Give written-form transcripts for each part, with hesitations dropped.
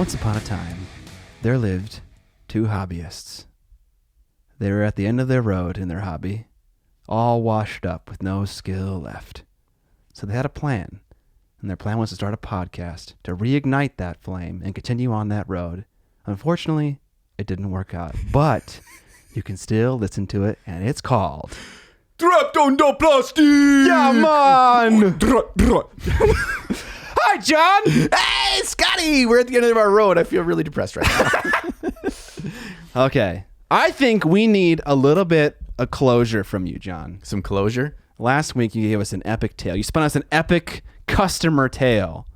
Once upon a time, there lived two hobbyists. They were at the end of their road in their hobby, all washed up with no skill left. So they had a plan, and their plan was to start a podcast to reignite that flame and continue on that road. Unfortunately, it didn't work out, but you can still listen to it, and it's called Trapped under plastic! Yeah, man! Hi, John! Hey, Scotty! We're at the end of our road. I feel really depressed right now. Okay. I think we need a little bit of closure from you, John. Some closure? Last week, you gave us an epic tale. You spun us an epic customer tale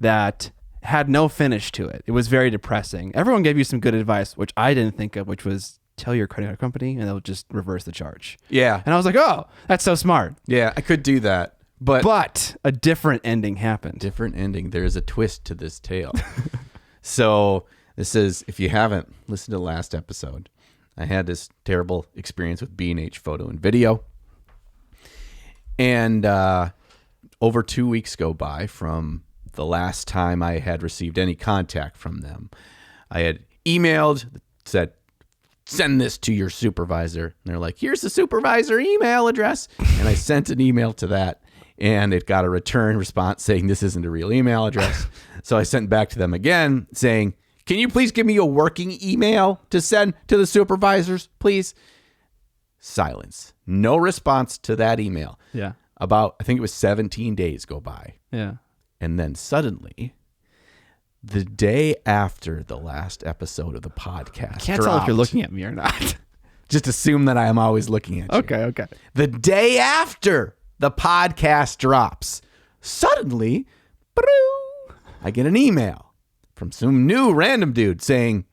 that had no finish to it. It was very depressing. Everyone gave you some good advice, which I didn't think of, which was tell your credit card company and they'll just reverse the charge. Yeah. And I was like, oh, that's so smart. Yeah, I could do that. But a different ending happened. Different ending. There is a twist to this tale. So this is, if you haven't listened to the last episode, I had this terrible experience with B&H Photo and Video. And over 2 weeks go by from the last time I had received any contact from them. I had emailed, said, send this to your supervisor. And they're like, here's the supervisor email address. And I sent an email to that. And it got a return response saying this isn't a real email address. So I sent back to them again saying, can you please give me a working email to send to the supervisors, please? Silence. No response to that email. Yeah. About, I think it was 17 days go by. Yeah. And then suddenly, the day after the last episode of the podcast, Can't tell if you're looking at me or not. Just assume that I am always looking at you. Okay. The day after the podcast drops, suddenly, I get an email from some new random dude saying,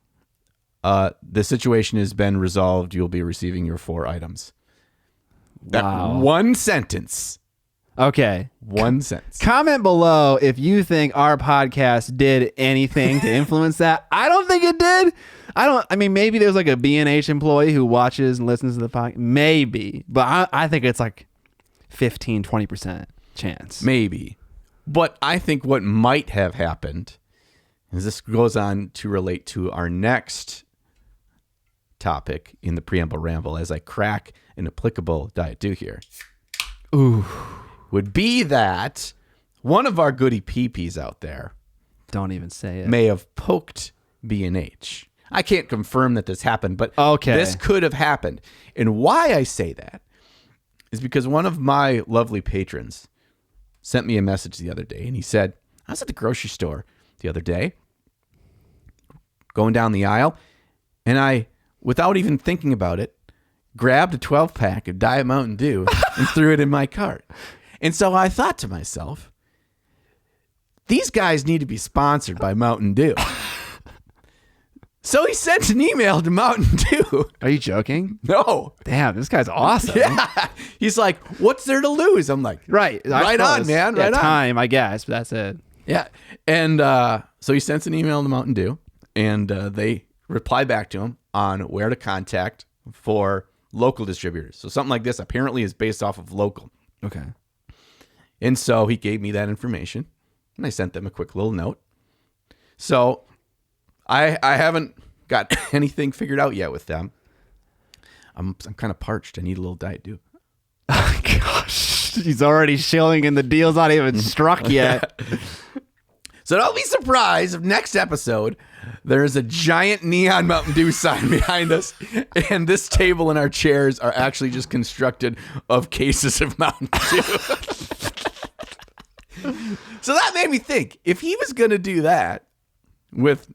the situation has been resolved. You'll be receiving your 4 items. That one sentence. Okay. One sentence. Comment below if you think our podcast did anything to influence that. I don't think it did. I mean, maybe there's like a B&H employee who watches and listens to the podcast. Maybe. But I think it's like 15, 20% chance. Maybe. But I think what might have happened is this goes on to relate to our next topic in the Preamble Ramble as I crack an applicable Diet Dew here. Ooh. Would be that one of our goody peepees out there Don't even say it. may have poked B&H. I can't confirm that this happened, but Okay. this could have happened. And why I say that is because one of my lovely patrons sent me a message the other day, and he said, I was at the grocery store the other day, going down the aisle, and I, without even thinking about it, grabbed a 12-pack of Diet Mountain Dew and threw it in my cart. And so I thought to myself, these guys need to be sponsored by Mountain Dew. So he sent an email to Mountain Dew. Are you joking? No. Damn, this guy's awesome. Yeah. He's like, what's there to lose? I'm like, Right. Right on, man. Right on. Time, I guess, but that's it. Yeah. And so he sends an email to Mountain Dew, and they reply back to him on where to contact for local distributors. So something like this apparently is based off of local. Okay. And so he gave me that information, and I sent them a quick little note. So I haven't got anything figured out yet with them. I'm kind of parched. I need a little Diet Dew. Oh, gosh. He's already shilling and the deal's not even struck yet. So don't be surprised if next episode there is a giant neon Mountain Dew sign behind us, and this table and our chairs are actually just constructed of cases of Mountain Dew. So that made me think, if he was going to do that with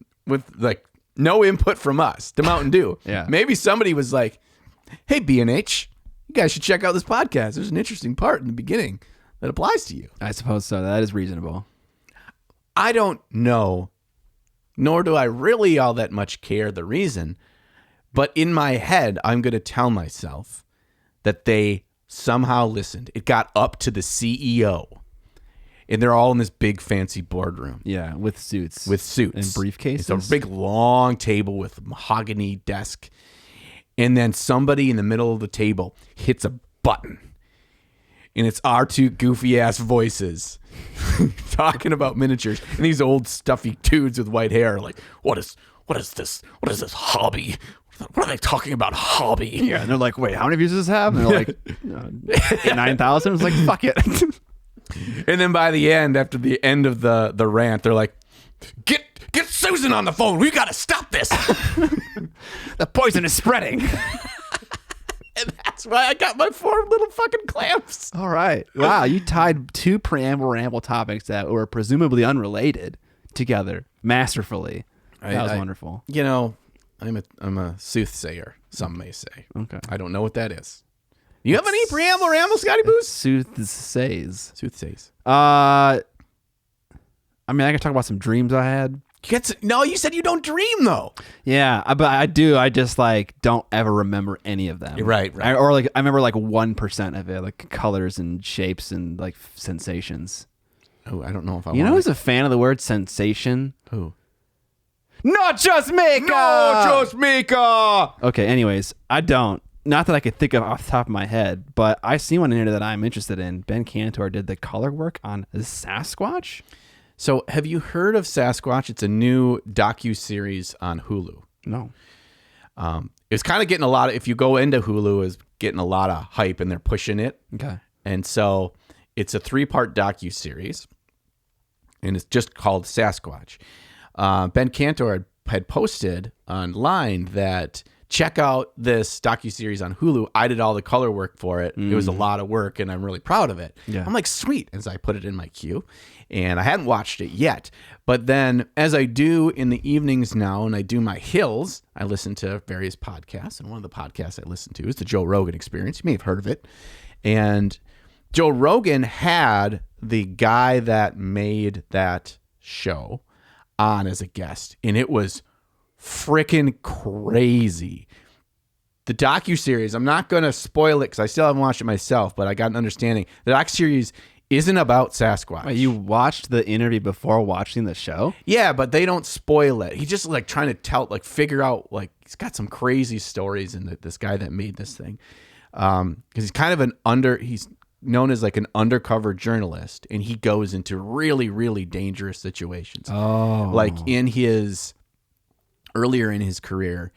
like no input from us to Mountain Dew, Yeah. maybe somebody was like, hey, B&H, you guys should check out this podcast. There's an interesting part in the beginning that applies to you. I suppose so. That is reasonable. I don't know, nor do I really all that much care the reason, but in my head, I'm going to tell myself that they somehow listened. It got up to the CEO, and they're all in this big fancy boardroom. Yeah, with suits. With suits. And briefcases. It's a big long table with a mahogany desk. And then somebody in the middle of the table hits a button. and it's our two goofy ass voices talking about miniatures, and these old stuffy dudes with white hair are like, what is this hobby? What are they talking about, hobby? Yeah, and they're like, wait, how many views does this have? And they're like, 9,000. It's like, fuck it. And then by the end, after the end of the rant, they're like, get Susan on the phone. We got to stop this. The poison is spreading. And that's why I got my 4 little fucking clamps. All right. Wow, you tied 2 Preamble Ramble topics that were presumably unrelated together masterfully. That was wonderful. You know, I'm a soothsayer, some may say. Okay. I don't know what that is. You have any Preamble Ramble, Scotty Boos? Soothsays. Soothsays. I mean, I can talk about some dreams I had. No, you said you don't dream, though. Yeah, but I do. I just like don't ever remember any of them. Right. I remember like 1% of it, like colors and shapes and like sensations. Oh, I don't know if I. You know who's a fan of the word sensation? Who? Not just Mika. Not just Mika. Okay. Anyways, I don't. Not that I could think of off the top of my head, but I see one in here that I'm interested in. Ben Cantor did the color work on Sasquatch. So, have you heard of Sasquatch? It's a new docu-series on Hulu. No. It's kind of getting a lot of, if you go into Hulu, is getting a lot of hype and they're pushing it. Okay. And so it's a 3-part docu-series and it's just called Sasquatch. Ben Cantor had posted online that check out this docuseries on Hulu. I did all the color work for it. It was a lot of work and I'm really proud of it. Yeah. I'm like, sweet, as I put it in my queue. And I hadn't watched it yet. But then as I do in the evenings now and I do my hills, I listen to various podcasts. And one of the podcasts I listen to is the Joe Rogan Experience. You may have heard of it. And Joe Rogan had the guy that made that show on as a guest. And it was freaking crazy. The docuseries, I'm not going to spoil it because I still haven't watched it myself, but I got an understanding. The docuseries isn't about Sasquatch. Wait, you watched the interview before watching the show? Yeah, but they don't spoil it. He's just like trying to tell, like figure out, like he's got some crazy stories in this guy that made this thing. Because he's kind of he's known as like an undercover journalist, and he goes into really, really dangerous situations. Oh. Like earlier in his career,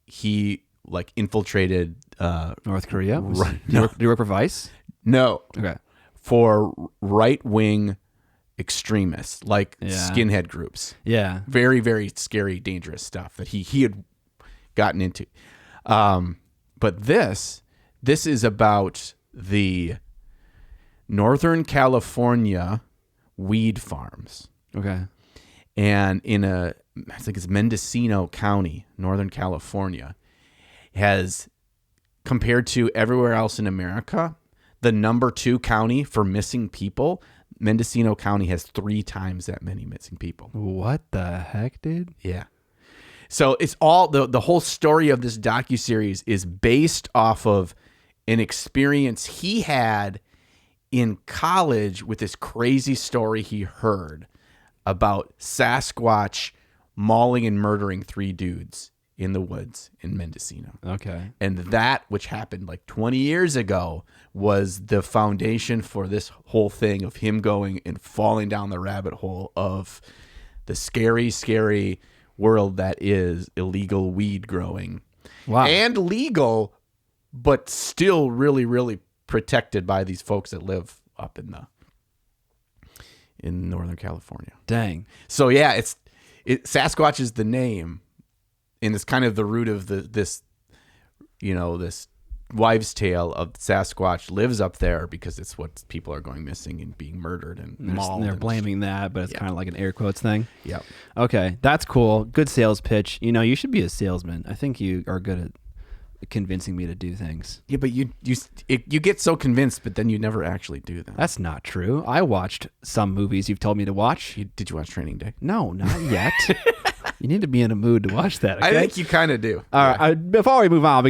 he like infiltrated North Korea? Right. Do you work for Vice? No. Okay. For right-wing extremists, like skinhead groups. Yeah. Very, very scary, dangerous stuff that he had gotten into. But this is about the Northern California weed farms. Okay. And I think it's Mendocino County, Northern California, has, compared to everywhere else in America, the number 2 county for missing people. Mendocino County has 3 times that many missing people. What the heck, dude? Yeah. So it's all the whole story of this docuseries is based off of an experience he had in college with this crazy story he heard about Sasquatch mauling and murdering 3 dudes in the woods in Mendocino. Okay. And that, which happened like 20 years ago, was the foundation for this whole thing of him going and falling down the rabbit hole of the scary, scary world that is illegal weed growing. Wow. And legal, but still really, really protected by these folks that live up in Northern California. Dang. So yeah, Sasquatch is the name, and it's kind of the root of this wives' tale of Sasquatch lives up there because it's what people are going missing and being murdered and mauled. They're blaming that, but it's kind of like an air quotes thing. Yep. Okay, that's cool. Good sales pitch. You should be a salesman. I think you are good at convincing me to do things. Yeah, but you get so convinced, but then you never actually do them. That's not true. I watched some movies you've told me to watch. Did you watch Training Day? No, not yet. You need to be in a mood to watch that. Okay? I think you kind of do. All right. Before we move on,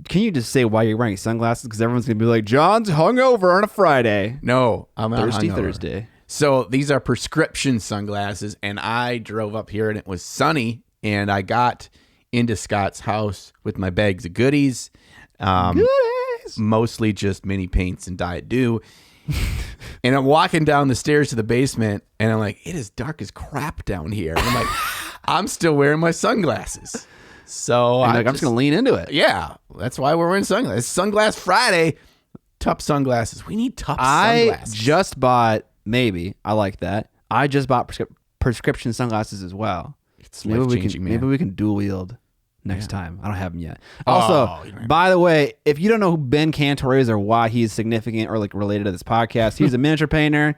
can you just say why you're wearing sunglasses? Because everyone's going to be like, John's hungover on a Friday. No, I'm not hungover. Thursday. So these are prescription sunglasses, and I drove up here and it was sunny, and I got into Scott's house with my bags of goodies. Goodies. mostly just mini paints and Diet Dew. And I'm walking down the stairs to the basement, and I'm like, it is dark as crap down here. And I'm like, I'm still wearing my sunglasses. So I'm just going to lean into it. Yeah, that's why we're wearing sunglasses. Sunglass Friday. Tup sunglasses. We need Tup sunglasses. I just bought, maybe, I like that. I just bought prescription sunglasses as well. It's life-changing, man. Maybe we can dual wield next time. I don't have them yet. Also, by the way, if you don't know who Ben Cantor is or why he's significant or like related to this podcast, he's a miniature painter.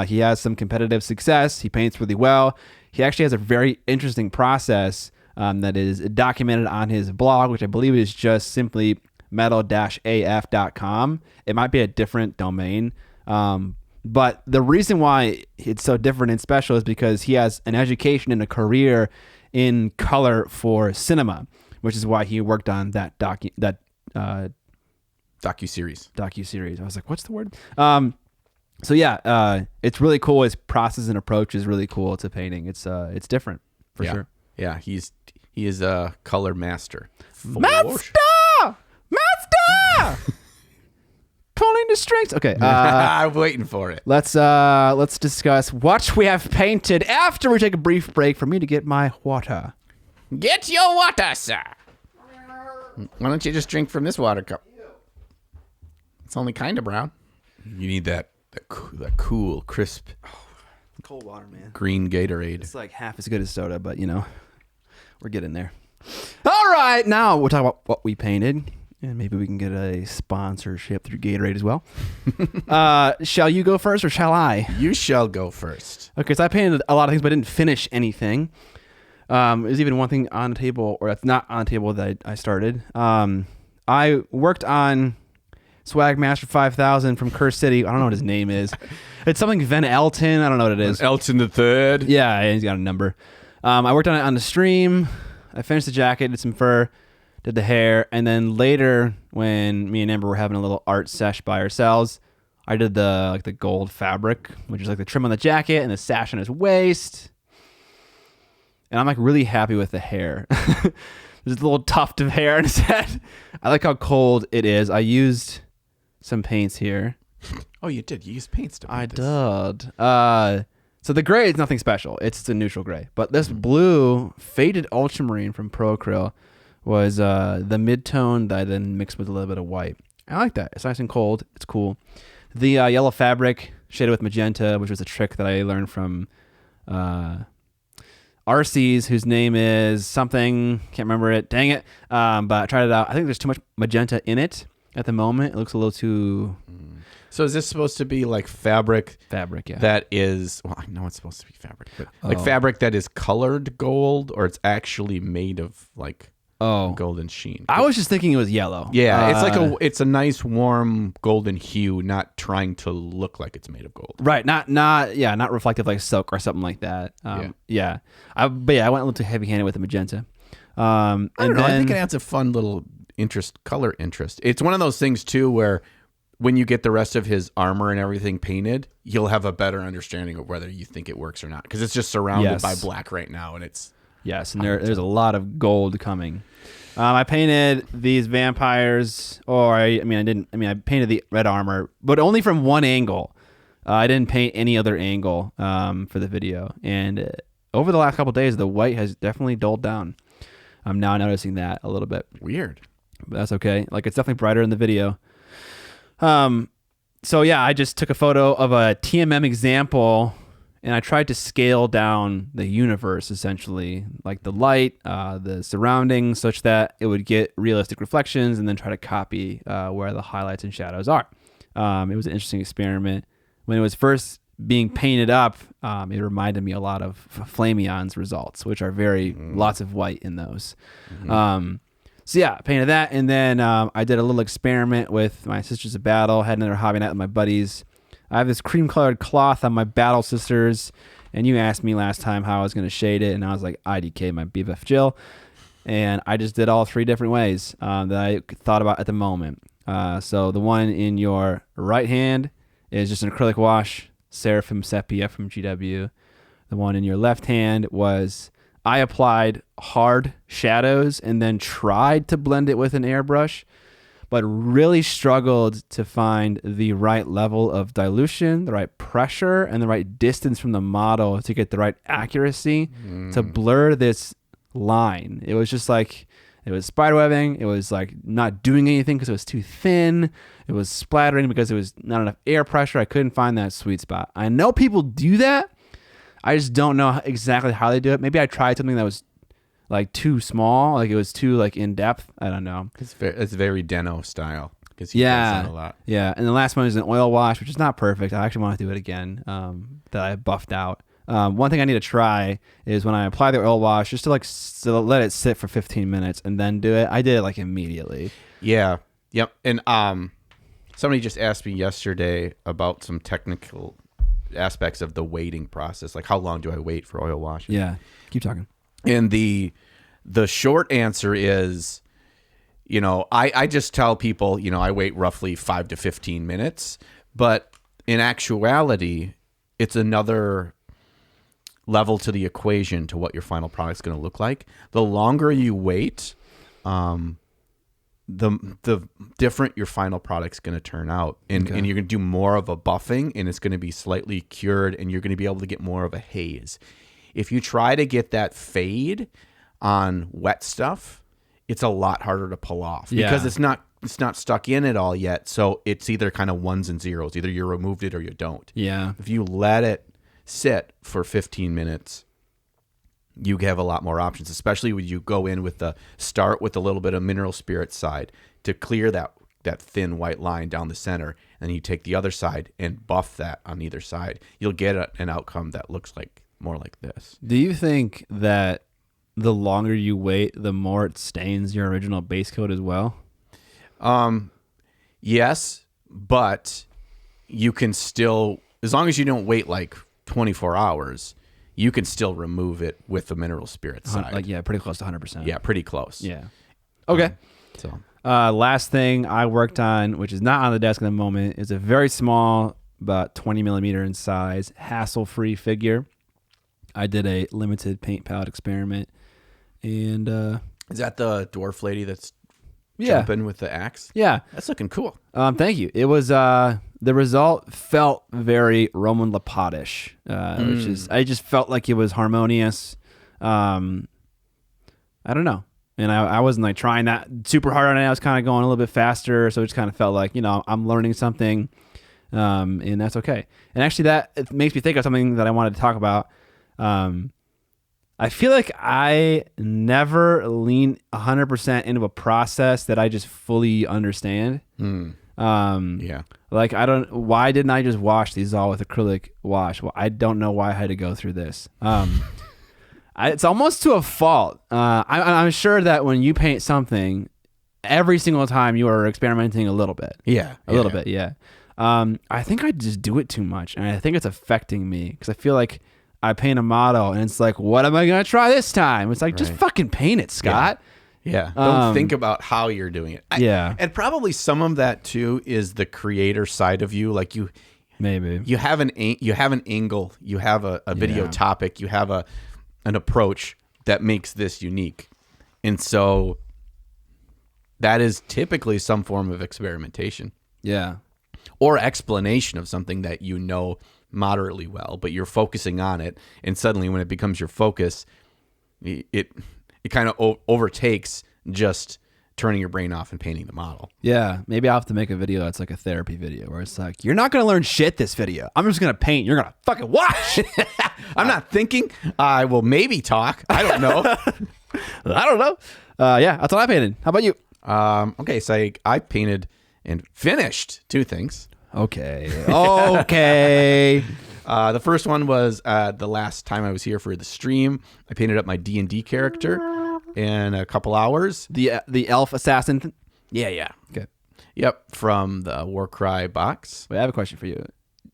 He has some competitive success. He paints really well. He actually has a very interesting process that is documented on his blog, which I believe is just simply metal-af.com. It might be a different domain. But the reason why it's so different and special is because he has an education and a career in color for cinema, which is why he worked on that docu-series. I was like, what's the word? So yeah, it's really cool. His process and approach is really cool to painting. It's different for sure. Yeah, he is a color master. Master! Pulling the strings. Okay. I'm waiting for it. Let's discuss what we have painted after we take a brief break for me to get my water. Get your water, sir. Why don't you just drink from this water cup? It's only kind of brown. You need that cool, crisp, cold water, man. Green Gatorade. It's like half as good as soda, but we're getting there. All right, now we'll talk about what we painted. And maybe we can get a sponsorship through Gatorade as well. Shall you go first or shall I? You shall go first. Okay, so I painted a lot of things, but I didn't finish anything. There's even one thing on the table, or that's not on the table that I started. I worked on Swag Master 5000 from Curse City. I don't know what his name is. It's something Van Elton. I don't know what it is. Elton the Third. Yeah, he's got a number. I worked on it on the stream. I finished the jacket, did some fur. Did the hair, and then later when me and Amber were having a little art sesh by ourselves, I did the gold fabric, which is like the trim on the jacket and the sash on his waist. And I'm like really happy with the hair. There's a little tuft of hair on his head. I like how cold it is. I used some paints here. Oh, you did? You used paints to paint this. I did. So the gray is nothing special. It's a neutral gray. But this blue faded ultramarine from Pro Acryl was the mid-tone that I then mixed with a little bit of white. I like that. It's nice and cold. It's cool. The yellow fabric shaded with magenta, which was a trick that I learned from RC's, whose name is something. Can't remember it. Dang it. But I tried it out. I think there's too much magenta in it at the moment. It looks a little too... So is this supposed to be like fabric? Fabric, yeah. That is... Well, I know it's supposed to be fabric, but like fabric that is colored gold, or it's actually made of like... golden sheen. I was just thinking it was yellow. Yeah, it's a nice warm golden hue, not trying to look like it's made of gold. Right, not reflective like silk or something like that. But I went a little too heavy-handed with the magenta. I don't know. I think it adds a fun little color interest. It's one of those things too where when you get the rest of his armor and everything painted, you'll have a better understanding of whether you think it works or not, because it's just surrounded by black right now, and it's... Yes, and there's a lot of gold coming. I painted these vampires, I painted the red armor, but only from one angle. I didn't paint any other angle for the video. And over the last couple of days, the white has definitely dulled down. I'm now noticing that a little bit. Weird. But that's okay. Like, it's definitely brighter in the video. So yeah, I just took a photo of a TMM example, and I tried to scale down the universe, essentially, like the light, the surroundings, such that it would get realistic reflections, and then try to copy where the highlights and shadows are. It was an interesting experiment. When it was first being painted up, it reminded me a lot of Flamion's results, which are lots of white in those. Mm-hmm. So yeah, I painted that, and then I did a little experiment with my Sisters of Battle, had another hobby night with my buddies. I have this cream-colored cloth on my Battle Sisters, and you asked me last time how I was going to shade it, and I was like, IDK, my BFF Jill. And I just did all three different ways that I thought about at the moment. So the one in your right hand is just an acrylic wash, Seraphim Sepia from GW. The one in your left hand was... I applied hard shadows and then tried to blend it with an airbrush, but really struggled to find the right level of dilution, the right pressure, and the right distance from the model to get the right accuracy to blur this line. It was just like, it was spiderwebbing. It was like not doing anything because it was too thin. It was splattering because there was not enough air pressure. I couldn't find that sweet spot. I know people do that. I just don't know exactly how they do it. Maybe I tried something that was like too small, like it was too like in depth. I don't know. It's very Deno style because he does that a lot. Yeah, and the last one is an oil wash, which is not perfect. I actually want to do it again. That I buffed out. One thing I need to try is when I apply the oil wash, just to let it sit for 15 minutes and then do it. I did it like immediately. Yeah. Yep. And somebody just asked me yesterday about some technical aspects of the waiting process, like how long do I wait for oil washing? Yeah, keep talking. And the short answer is, I just tell people, I wait roughly 5 to 15 minutes, but in actuality, it's another level to the equation to what your final product's going to look like. The longer you wait, the different your final product's going to turn out, and you're going to do more of a buffing, and it's going to be slightly cured, and you're going to be able to get more of a haze. If you try to get that fade on wet stuff, it's a lot harder to pull off because it's not stuck in it all yet. So it's either kind of ones and zeros. Either you removed it or you don't. Yeah. If you let it sit for 15 minutes, you have a lot more options, especially when you go in with start with a little bit of mineral spirit side to clear that thin white line down the center. And then you take the other side and buff that on either side. You'll get an outcome that looks like more like this. Do you think that the longer you wait, the more it stains your original base coat as well? Yes, but you can still, as long as you don't wait like 24 hours, you can still remove it with the mineral spirit side. Pretty close to 100%. Yeah, pretty close. Yeah. Okay. Last thing I worked on, which is not on the desk at the moment, is a very small, about 20 millimeter in size, hassle-free figure. I did a limited paint palette experiment, and is that the dwarf lady that's jumping with the axe? Yeah, that's looking cool. Thank you. It was the result felt very Roman Lapodish, which is, I just felt like it was harmonious. I don't know, and I wasn't like trying that super hard on it. I was kind of going a little bit faster, so it just kind of felt like I'm learning something, and that's okay. And actually, that it makes me think of something that I wanted to talk about. I feel like I never lean 100% into a process that I just fully understand. Like why didn't I just wash these all with acrylic wash? Well, I don't know why I had to go through this. It's almost to a fault. I'm sure that when you paint something, every single time you are experimenting a little bit. A little bit. I think I just do it too much, and I think it's affecting me because I feel like I paint a model and it's like, what am I going to try this time? It's like, just fucking paint it, Scott. Don't think about how you're doing it. And probably some of that too is the creator side of you. Like you have an angle, you have a video topic, you have an approach that makes this unique. And so that is typically some form of experimentation. Or explanation of something that moderately well, but you're focusing on it, and suddenly when it becomes your focus, it kind of overtakes just turning your brain off and painting the model. Maybe I'll have to make a video that's like a therapy video where it's like, you're not going to learn shit this video. I'm just going to paint. You're going to fucking watch. I'm not thinking. I will maybe talk. I don't know. I don't know. That's what I painted. How about you? Okay, so I painted and finished two things. Okay. The first one was the last time I was here for the stream. I painted up my D&D character in a couple hours. The elf assassin. Yeah. Okay. Yep, from the Warcry box. Wait, I have a question for you.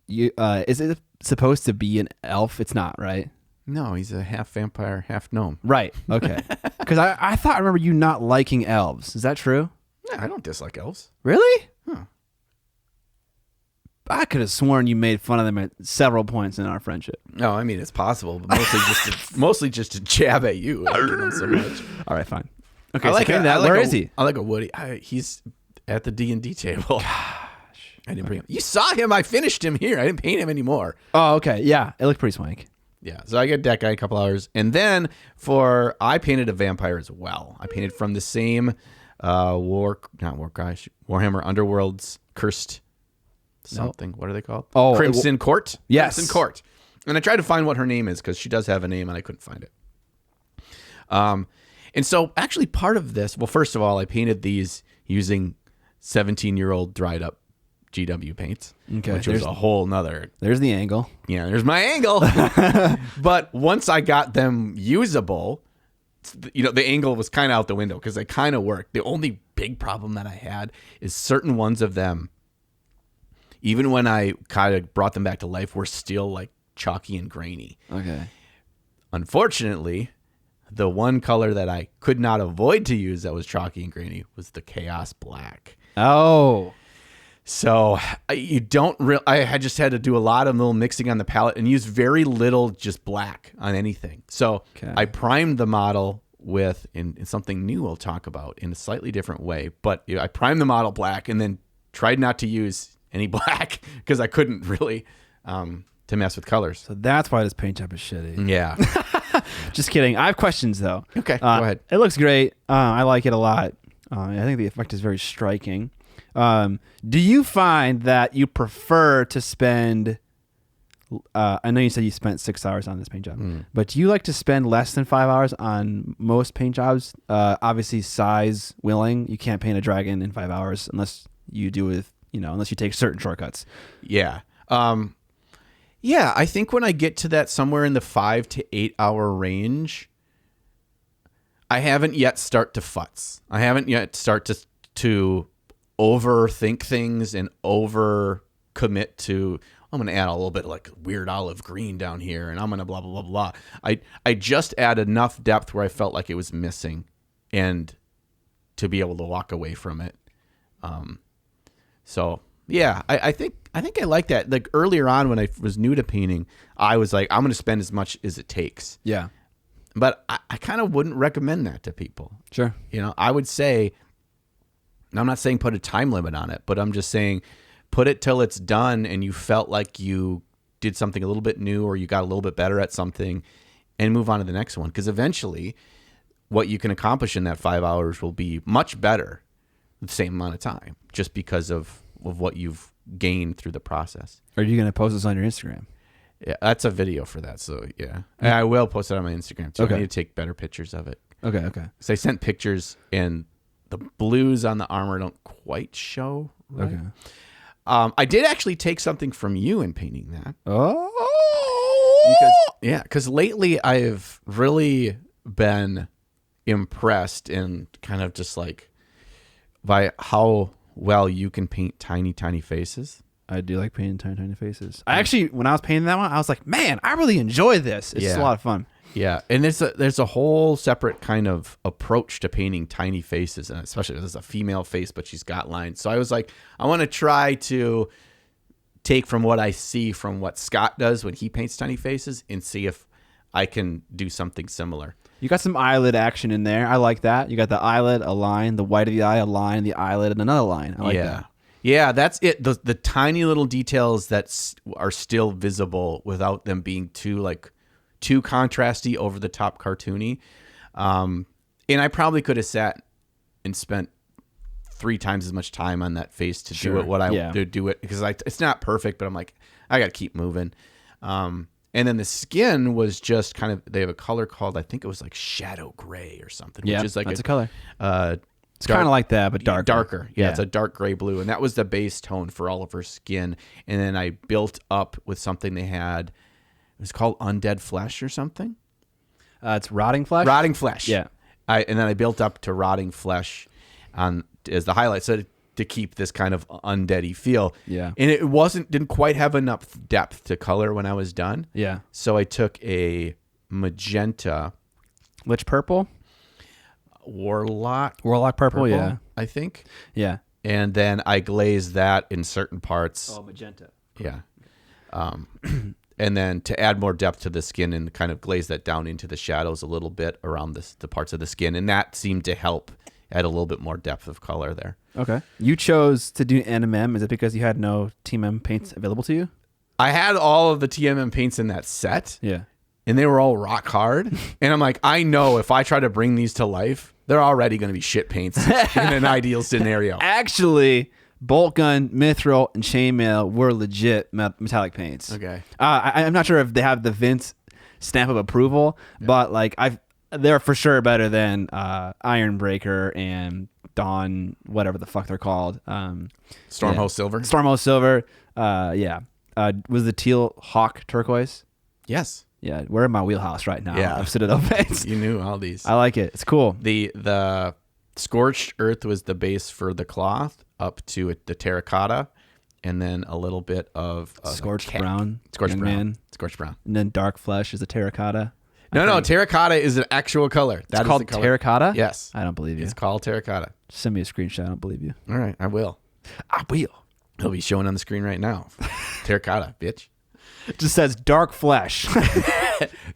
Is it supposed to be an elf? It's not, right? No, he's a half vampire, half gnome. Right. Okay. Because I remember you not liking elves. Is that true? Yeah, I don't dislike elves. Really? Huh. I could have sworn you made fun of them at several points in our friendship. No, I mean, it's possible, but mostly just to jab at you. I like them so much. All right, fine. Okay, where is he? I like a Woody. at the D&D table. Gosh. I didn't bring him. You saw him. I finished him here. I didn't paint him anymore. Oh, okay. Yeah, it looked pretty swank. Yeah, so I got that guy a couple hours. And then I painted a vampire as well. I painted from the same Warhammer Underworld's Cursed something. What are they called? Oh, Crimson Court? Yes. Crimson Court. And I tried to find what her name is because she does have a name and I couldn't find it. And so actually part of this, well, first of all, I painted these using 17-year-old dried up GW paints, which was a whole nother. There's the angle. Yeah, there's my angle. But once I got them usable, the angle was kind of out the window because they kind of worked. The only big problem that I had is certain ones of them, even when I kind of brought them back to life, were still like chalky and grainy. Okay. Unfortunately, the one color that I could not avoid to use that was chalky and grainy was the Chaos Black. Oh. So I just had to do a lot of little mixing on the palette and use very little just black on anything. So I primed the model with in something new we'll talk about in a slightly different way. But I primed the model black and then tried not to use any black because I couldn't really to mess with colors. So that's why this paint job is shitty. Yeah. Just kidding. I have questions though. Okay, go ahead. It looks great. I like it a lot. I think the effect is very striking. Do you find that you prefer to spend, I know you said you spent 6 hours on this paint job, but do you like to spend less than 5 hours on most paint jobs? Obviously size willing, you can't paint a dragon in 5 hours unless you do with, unless you take certain shortcuts. Yeah. Yeah, I think when I get to that somewhere in the 5 to 8 hour range, I haven't yet start to futz. I haven't yet start to overthink things and over commit to, I'm going to add a little bit of like weird olive green down here and I'm going to blah, blah, blah, blah. I just add enough depth where I felt like it was missing and to be able to walk away from it. So yeah, I think I like that. Like earlier on when I was new to painting, I was like, I'm going to spend as much as it takes. Yeah. But I kind of wouldn't recommend that to people. Sure. I would say, and I'm not saying put a time limit on it, but I'm just saying put it till it's done and you felt like you did something a little bit new or you got a little bit better at something and move on to the next one. Because eventually what you can accomplish in that 5 hours will be much better the same amount of time just because of what you've gained through the process. Are you going to post this on your Instagram? Yeah, that's a video for that. So yeah, and I will post it on my Instagram too. Okay. I need to take better pictures of it. Okay. So I sent pictures and the blues on the armor don't quite show. Right? Okay. I did actually take something from you in painting that. Oh. Because lately I've really been impressed and kind of just like by how well you can paint tiny, tiny faces. I do like painting tiny faces. I actually, when I was painting that one, I was like, man, I really enjoy this. It's just a lot of fun. Yeah, and there's a whole separate kind of approach to painting tiny faces, and especially this is a female face, but she's got lines. So I was like, I want to try to take from what I see from what Scott does when he paints tiny faces and see if I can do something similar. You got some eyelid action in there. I like that. You got the eyelid, a line, the white of the eye, a line, the eyelid, and another line. I like that. Yeah, that's it. The tiny little details that are still visible without them being too contrasty, over the top, cartoony. And I probably could have sat and spent 3 times as much time on that face to do it. To do it because it's not perfect, but I'm like, I got to keep moving. And then the skin was just kind of, they have a color called, I think it was like shadow gray or something. Yeah, which is like that's a color. It's Dark, kind of like that, but darker. Darker. Yeah, it's a dark gray blue. And that was the base tone for all of her skin. And then I built up with something they had. It was called Undead Flesh or something. It's Rotting Flesh? Rotting Flesh. Yeah. And then I built up to Rotting Flesh as the highlight. So to keep this kind of undeady feel. Yeah. And it didn't quite have enough depth to color when I was done. Yeah. So I took a magenta. Lich purple? Warlock purple, yeah. I think. Yeah. And then I glazed that in certain parts. Oh, magenta. Yeah. And then to add more depth to the skin and kind of glaze that down into the shadows a little bit around the parts of the skin. And that seemed to help add a little bit more depth of color there. Okay. You chose to do NMM. Is it because you had no TMM paints available to you? I had all of the TMM paints in that set. Yeah. And they were all rock hard. And I'm like, I know if I try to bring these to life, they're already going to be shit paints in an ideal scenario. Actually, bolt gun, mithril, and chainmail were legit metallic paints. Okay. I'm not sure if they have the Vince stamp of approval, but like they're for sure better than Ironbreaker and Dawn, whatever the fuck they're called. Stormhost Silver. Stormhost Silver. Yeah. Was the teal hawk turquoise? Yes. Yeah, we're in my wheelhouse right now. Yeah. Of Citadel paints. You knew all these. I like it. It's cool. The Scorched Earth was the base for the cloth, up to the terracotta, and then a little bit of Scorched brown. Scorched brown. Man. Scorched brown. And then dark flesh is a terracotta. No, terracotta is an actual color. It's called terracotta? Yes. I don't believe you. It's called terracotta. Send me a screenshot. I don't believe you. All right, I will. I will. It'll be showing on the screen right now. Terracotta, bitch. It just says dark flesh.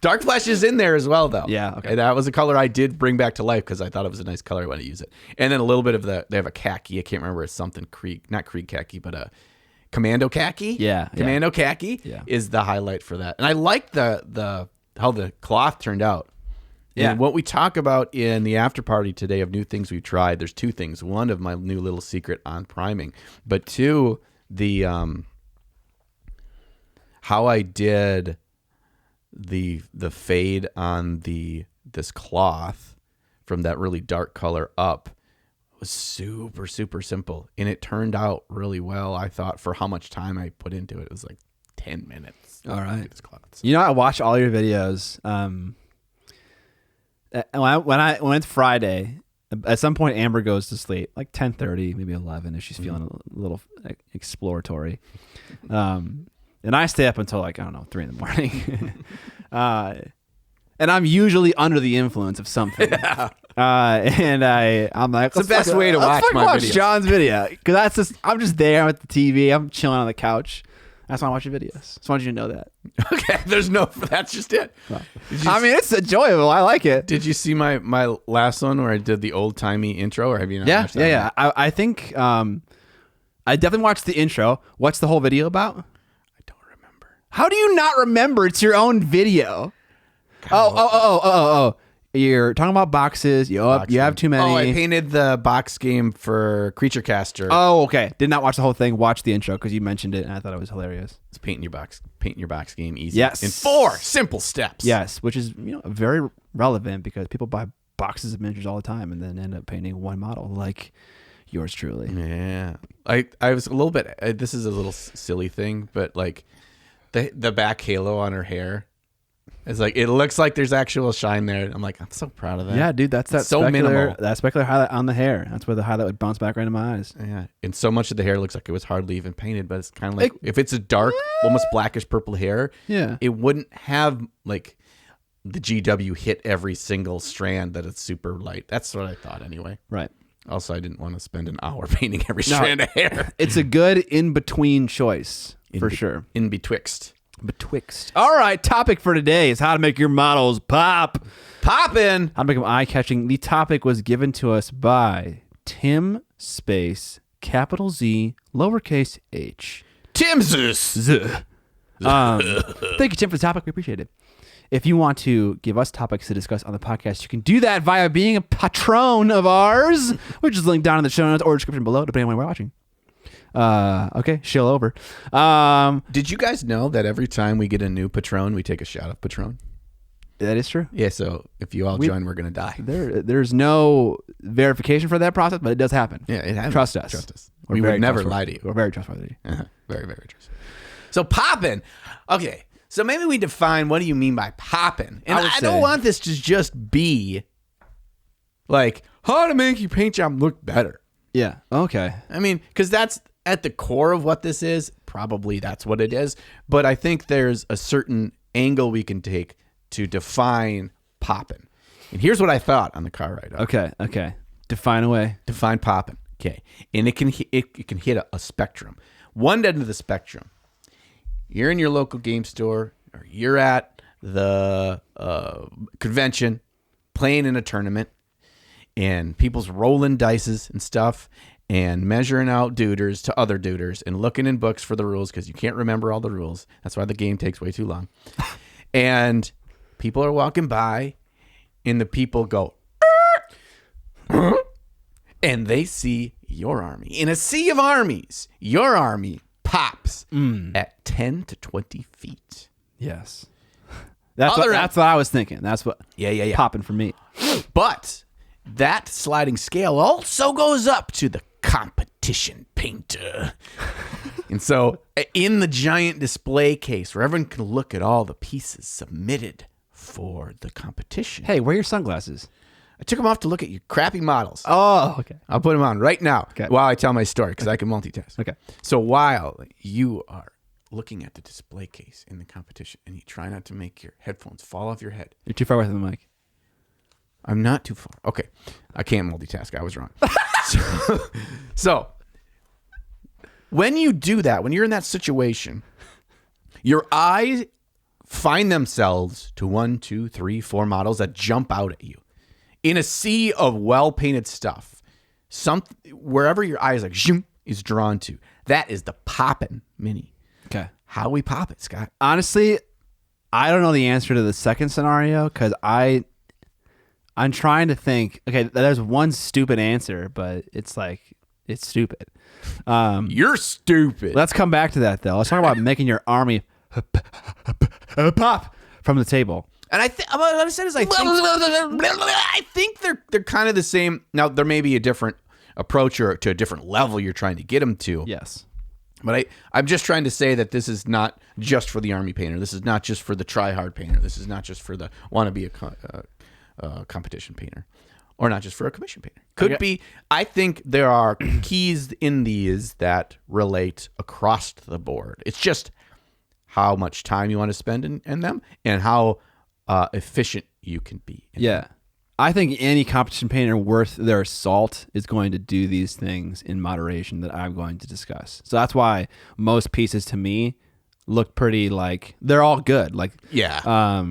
Dark flesh is in there as well, though. Yeah, okay. And that was a color I did bring back to life because I thought it was a nice color. I wanted to use it. And then a little bit of they have a khaki. I can't remember. It's something not Krieg khaki, but a commando khaki. Yeah. Commando khaki Yeah. is the highlight for that. And I like the how the cloth turned out. Yeah. And what we talk about in the after party today of new things we've tried, there's two things. One of my new little secret on priming, but two, the how I did the fade on this cloth from that really dark color up was super, super simple. And it turned out really well, I thought, for how much time I put into it. It was like 10 minutes. All right. This cloth. You know, I watch all your videos. When it's Friday, at some point Amber goes to sleep, like 10:30, maybe 11, if she's feeling a little exploratory. And I stay up until like, I don't know, 3 in the morning. And I'm usually under the influence of something. And I'm like, it's the best way to watch my videos. John's video. Because I'm just there with the TV. I'm chilling on the couch. That's why I watch your videos. Just wanted you to know that. Okay, that's just it. Well, I mean, it's enjoyable. I like it. Did you see my last one where I did the old timey intro, or have you not watched that? Yeah. I think I definitely watched the intro. What's the whole video about? I don't remember. How do you not remember? It's your own video. Oh. You're talking about boxes. You have too many. Oh, I painted the box game for Creature Caster. Oh, okay. Did not watch the whole thing. Watch the intro because you mentioned it, and I thought it was hilarious. It's painting your box game easy. Yes. In 4 simple steps. Yes, which is very relevant because people buy boxes of miniatures all the time and then end up painting one model like yours truly. Yeah. I was a little bit. This is a little silly thing, but like the back halo on her hair. It's like it looks like there's actual shine there. I'm like, I'm so proud of that. Yeah, dude, that's so minimal. That specular highlight on the hair. That's where the highlight would bounce back right into my eyes. Yeah, and so much of the hair looks like it was hardly even painted, but it's kind of like if it's a dark, almost blackish purple hair, yeah, it wouldn't have like the GW hit every single strand that it's super light. That's what I thought anyway. Right. Also, I didn't want to spend an hour painting every strand of hair. It's a good in-between choice for sure. In betwixt. All right, topic for today is how to make your models pop. Poppin'. How to make them eye-catching. The topic was given to us by Tim Space, capital Z, lowercase h. Timsus. Thank you, Tim, for the topic. We appreciate it. If you want to give us topics to discuss on the podcast, you can do that via being a patron of ours, which is linked down in the show notes or description below, depending on where you're watching. Okay, shill over. Did you guys know that every time we get a new Patron, we take a shot of Patron? That is true. Yeah, so if you all join, we're going to die. There's no verification for that process, but it does happen. Yeah, it happens. Trust us. We would never lie to you. We're very trustworthy. Very, very trustworthy. So poppin'. Okay, so maybe we define what do you mean by poppin'? And I don't want this to just be like, how to make your paint job look better. Yeah, okay. I mean, because that's at the core of what this is. Probably that's what it is. But I think there's a certain angle we can take to define poppin'. And here's what I thought on the car ride up. Okay. Define away. Define poppin'. Okay. And it can hit a spectrum. One end of the spectrum, you're in your local game store or you're at the convention playing in a tournament and people's rolling dices and stuff and measuring out duders to other duders and looking in books for the rules because you can't remember all the rules. That's why the game takes way too long. And people are walking by, and the people go, and they see your army. In a sea of armies, your army pops at 10 to 20 feet. Yes. That's what I was thinking. That's what popping for me. But that sliding scale also goes up to the competition painter. And so in the giant display case where everyone can look at all the pieces submitted for the competition. Hey, where are your sunglasses? I took them off to look at your crappy models. Oh, okay. I'll put them on right now Okay. while I tell my story because I can multitask. Okay. So while you are looking at the display case in the competition and you try not to make your headphones fall off your head. You're too far away from the mic. I'm not too far. Okay. I can't multitask. I was wrong. So when you do that, when you're in that situation, your eyes find themselves to 1, 2, 3, 4 models that jump out at you in a sea of well-painted stuff. Wherever your eye is like zoom, is drawn to. That is the poppin' mini. Okay. How we pop it, Scott? Honestly, I don't know the answer to the second scenario because I'm trying to think. Okay, there's one stupid answer, but it's stupid. You're stupid. Let's come back to that though. Let's talk about making your army pop from the table. And what I said is I think they're kind of the same. Now there may be a different approach or to a different level you're trying to get them to. Yes. But I'm just trying to say that this is not just for the army painter. This is not just for the try-hard painter. This is not just for the want-to-be a competition painter. Or not just for a commission painter. Could be. I think there are keys in these that relate across the board. It's just how much time you want to spend in them and how efficient you can be. Yeah. I think any competition painter worth their salt is going to do these things in moderation that I'm going to discuss. So that's why most pieces to me look pretty like they're all good. Like, yeah.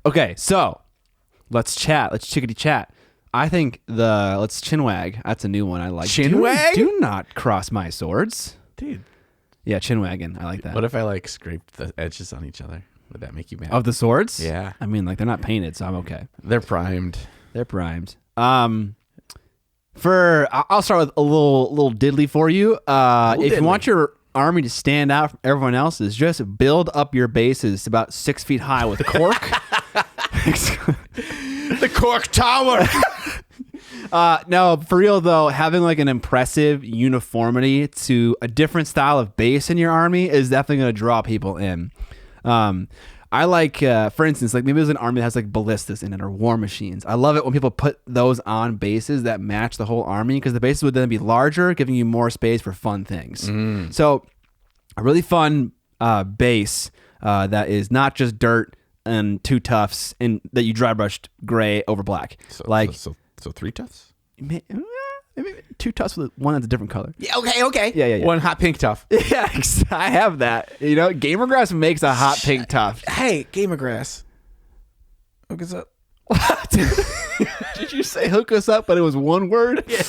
Okay, so let's chat. Let's chickadee chat. I think let's chinwag. That's a new one I like. Chinwag? Do not cross my swords. Dude. Yeah, chinwagging. I like that. What if I scraped the edges on each other? Would that make you mad? Of the swords? Yeah. I mean, they're not painted, so I'm okay. They're primed. They're primed. I'll start with a little diddly for you. If you want your army to stand out from everyone else's, just build up your bases about 6 feet high with cork. The cork tower. No, for real though, having like an impressive uniformity to a different style of base in your army is definitely going to draw people in. I like, for instance, like maybe there's an army that has like ballistas in it or war machines. I love it when people put those on bases that match the whole army because the bases would then be larger, giving you more space for fun things. So a really fun base that is not just dirt and 2 tufts and that you dry brushed gray over black. So 3 tufts? Maybe 2 tufts with one that's a different color. Yeah, okay. Yeah. One hot pink tuft. Yeah, I have that. You know, Gamer Grass makes a hot pink tuft. Hey, Gamer Grass. Hook us up. What? Did you say hook us up, but it was one word? Yeah.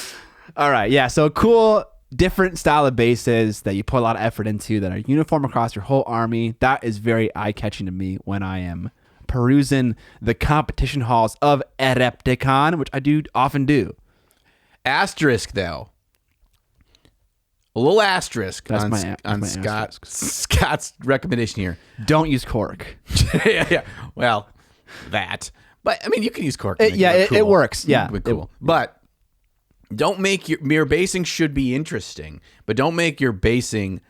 All right, yeah. So cool, different style of bases that you put a lot of effort into that are uniform across your whole army. That is very eye-catching to me when I am perusing the competition halls of Adepticon, which I do often do. Asterisk, though. A little asterisk That's on my Scott's recommendation here. Don't use cork. yeah. Well, that. But, I mean, you can use cork. to make Yeah, look cool. it works. Yeah. Cool. But don't make your basing should be interesting, but don't make your basing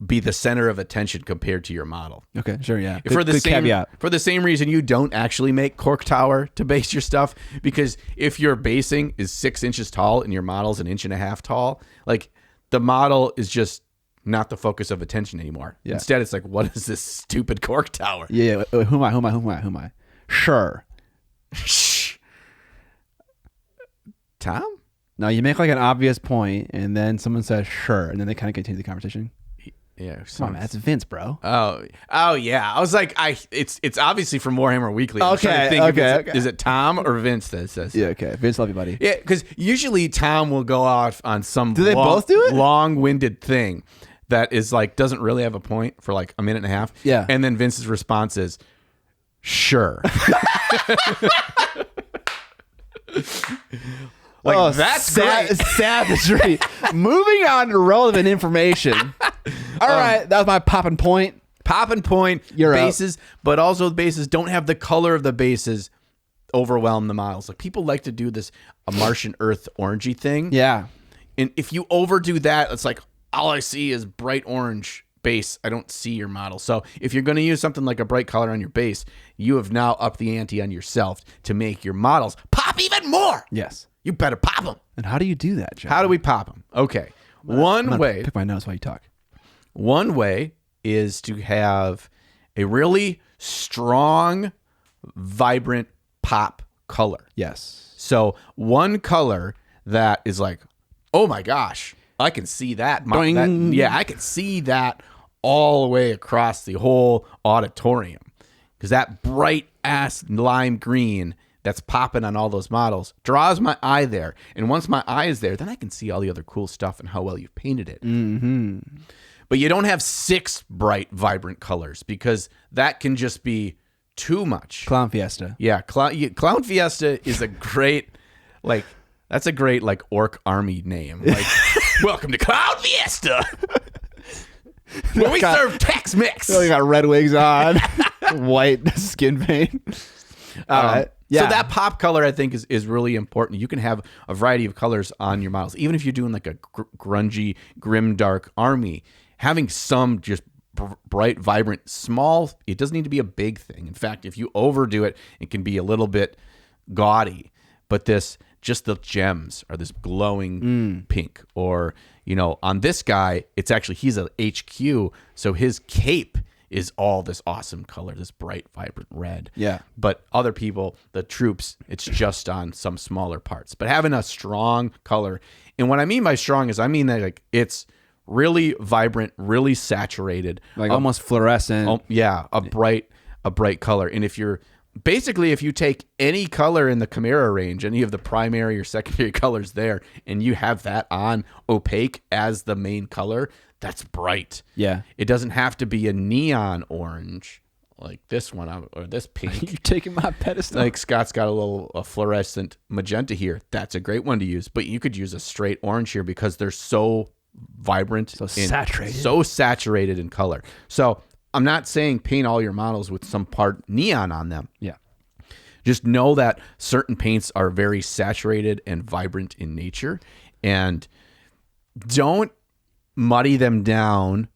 be the center of attention compared to your model. Okay, sure, yeah. For the same caveat. For the same reason you don't actually make cork tower to base your stuff, because if your basing is 6 inches tall and your model's 1.5 inches tall, like the model is just not the focus of attention anymore. Yeah. Instead, it's like, what is this stupid cork tower? Yeah, who am I? Sure. Shh. Tom? No, you make like an obvious point, and then someone says sure, and then they kind of continue the conversation. Yeah. Come on, man. That's Vince, bro. Oh yeah. I was like, it's obviously from Warhammer Weekly. I'm trying to think Okay. Is it Tom or Vince that says? Yeah, okay. Vince, love you, buddy. Yeah, because usually Tom will go out on some Do they both do it? long-winded thing that is like doesn't really have a point for like a minute and a half. Yeah. And then Vince's response is, sure. That's great. Savagery. Moving on to relevant information. All right, that was my popping point. Popping point, You're bases, but also the bases don't have the color of the bases overwhelm the models. Like people like to do this a Martian Earth orangey thing. Yeah. And if you overdo that, it's like all I see is bright orange base. I don't see your model. So if you're going to use something like a bright color on your base, you have now upped the ante on yourself to make your models pop even more. Yes. You better pop them. And how do you do that, John? How do we pop them? Okay. One way. Pick my nose while you talk. One way is to have a really strong, vibrant pop color. Yes. So one color that is like, oh my gosh, I can see that. I can see that all the way across the whole auditorium. Because that bright ass lime green that's popping on all those models draws my eye there. And once my eye is there, then I can see all the other cool stuff and how well you've painted it. Mm-hmm. But you don't have 6 bright, vibrant colors because that can just be too much. Clown Fiesta. Yeah, Clown Fiesta is a great, that's a great, orc army name. Like, welcome to Clown Fiesta, where we serve Tex-Mex. We got red wigs on, white skin paint. Yeah. So that pop color, I think, is really important. You can have a variety of colors on your models. Even if you're doing like a grungy, grim, dark army, having some just bright, vibrant, small, it doesn't need to be a big thing. In fact, if you overdo it, it can be a little bit gaudy. But just the gems are this glowing pink. Or, on this guy, it's actually, he's a HQ, so his cape is all this awesome color, this bright, vibrant red. Yeah. But other people, the troops, it's just on some smaller parts. But having a strong color, and what I mean by strong is I mean that it's really vibrant, really saturated, like almost fluorescent. A bright color. And if you take any color in the Chimera range, any of the primary or secondary colors there, and you have that on opaque as the main color, that's bright. Yeah. It doesn't have to be a neon orange like this one or this pink. You're taking my pedestal. Like Scott's got a fluorescent magenta here. That's a great one to use. But you could use a straight orange here because they're so vibrant. So saturated. So saturated in color. So I'm not saying paint all your models with some part neon on them. Yeah. Just know that certain paints are very saturated and vibrant in nature. And don't muddy them down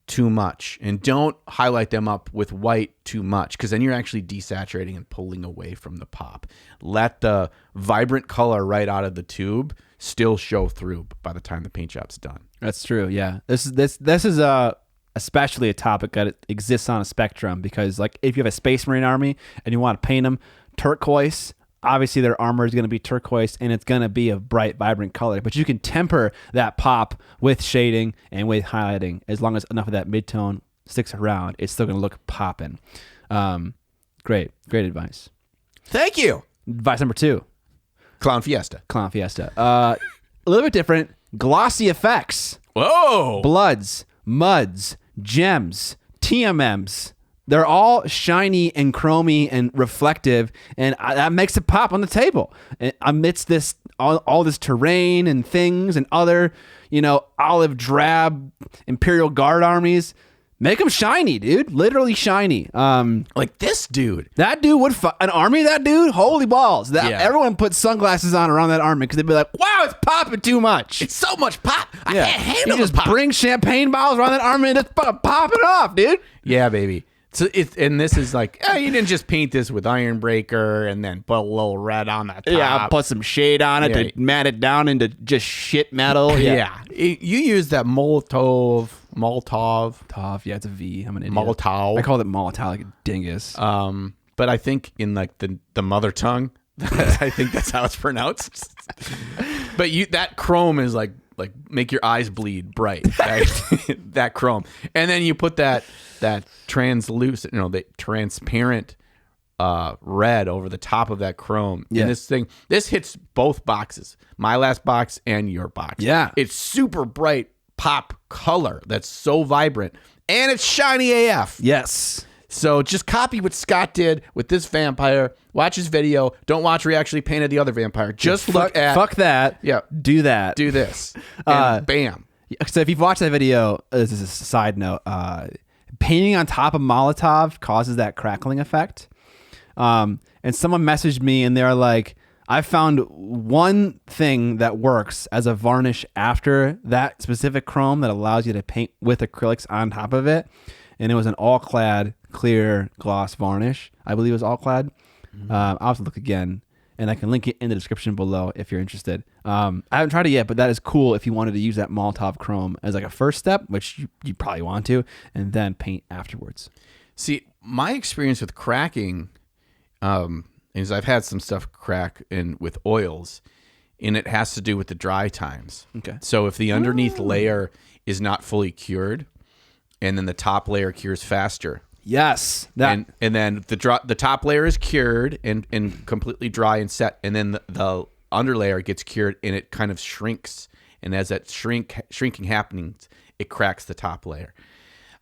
too much, and don't highlight them up with white too much, because then you're actually desaturating and pulling away from the pop. Let the vibrant color right out of the tube still show through by the time the paint job's done. That's true. Yeah. This is especially a topic that exists on a spectrum, because like if you have a Space Marine army and you want to paint them turquoise, obviously their armor is going to be turquoise and it's going to be a bright, vibrant color, but you can temper that pop with shading and with highlighting. As long as enough of that mid-tone sticks around, it's still going to look popping. Great advice. Thank you. Advice number 2. Clown Fiesta. A little bit different. Glossy effects. Whoa. Bloods, muds, gems, TMMs. They're all shiny and chromy and reflective, and that makes it pop on the table. And amidst this, all this terrain and things and other, olive drab Imperial Guard armies, make them shiny, dude. Literally shiny. Like this dude. That dude would an army. That dude, holy balls! Everyone put sunglasses on around that army because they'd be like, "Wow, it's popping too much. It's so much pop. I can't handle You just pop." bring champagne bottles around that army and just pop it off, dude. Yeah, baby. So and this is like, you didn't just paint this with Ironbreaker and then put a little red on the top. Yeah, put some shade on it to mat it down into just shit metal. Yeah. You use that Molotov. Tov, yeah, it's a V. I'm an idiot. Molotov. I called it Molotov like a dingus. But I think in like the mother tongue, I think that's how it's pronounced. But that chrome is like like make your eyes bleed bright, right? That chrome. And then you put that translucent, the transparent red over the top of that chrome. Yeah. And this hits both boxes, my last box and your box. Yeah. It's super bright pop color that's so vibrant, and it's shiny AF. Yes. So just copy what Scott did with this vampire. Watch his video. Don't watch where he actually painted the other vampire. Just look at... Fuck that. Yeah. Do that. Do this. And bam. So if you've watched that video, this is a side note, painting on top of Molotov causes that crackling effect. And someone messaged me and they're like, I found one thing that works as a varnish after that specific chrome that allows you to paint with acrylics on top of it. And it was an all-clad clear gloss varnish. I believe it was all-clad. I'll have to look again, and I can link it in the description below if you're interested. I haven't tried it yet, but that is cool if you wanted to use that Molotov chrome as like a first step, which you probably want to, and then paint afterwards. See, my experience with cracking is I've had some stuff crack with oils, and it has to do with the dry times. Okay. So if the underneath layer is not fully cured, and then the top layer cures faster. Yes. And then the top layer is cured and completely dry and set, and then the under layer gets cured and it kind of shrinks. And as that shrinking happens, it cracks the top layer,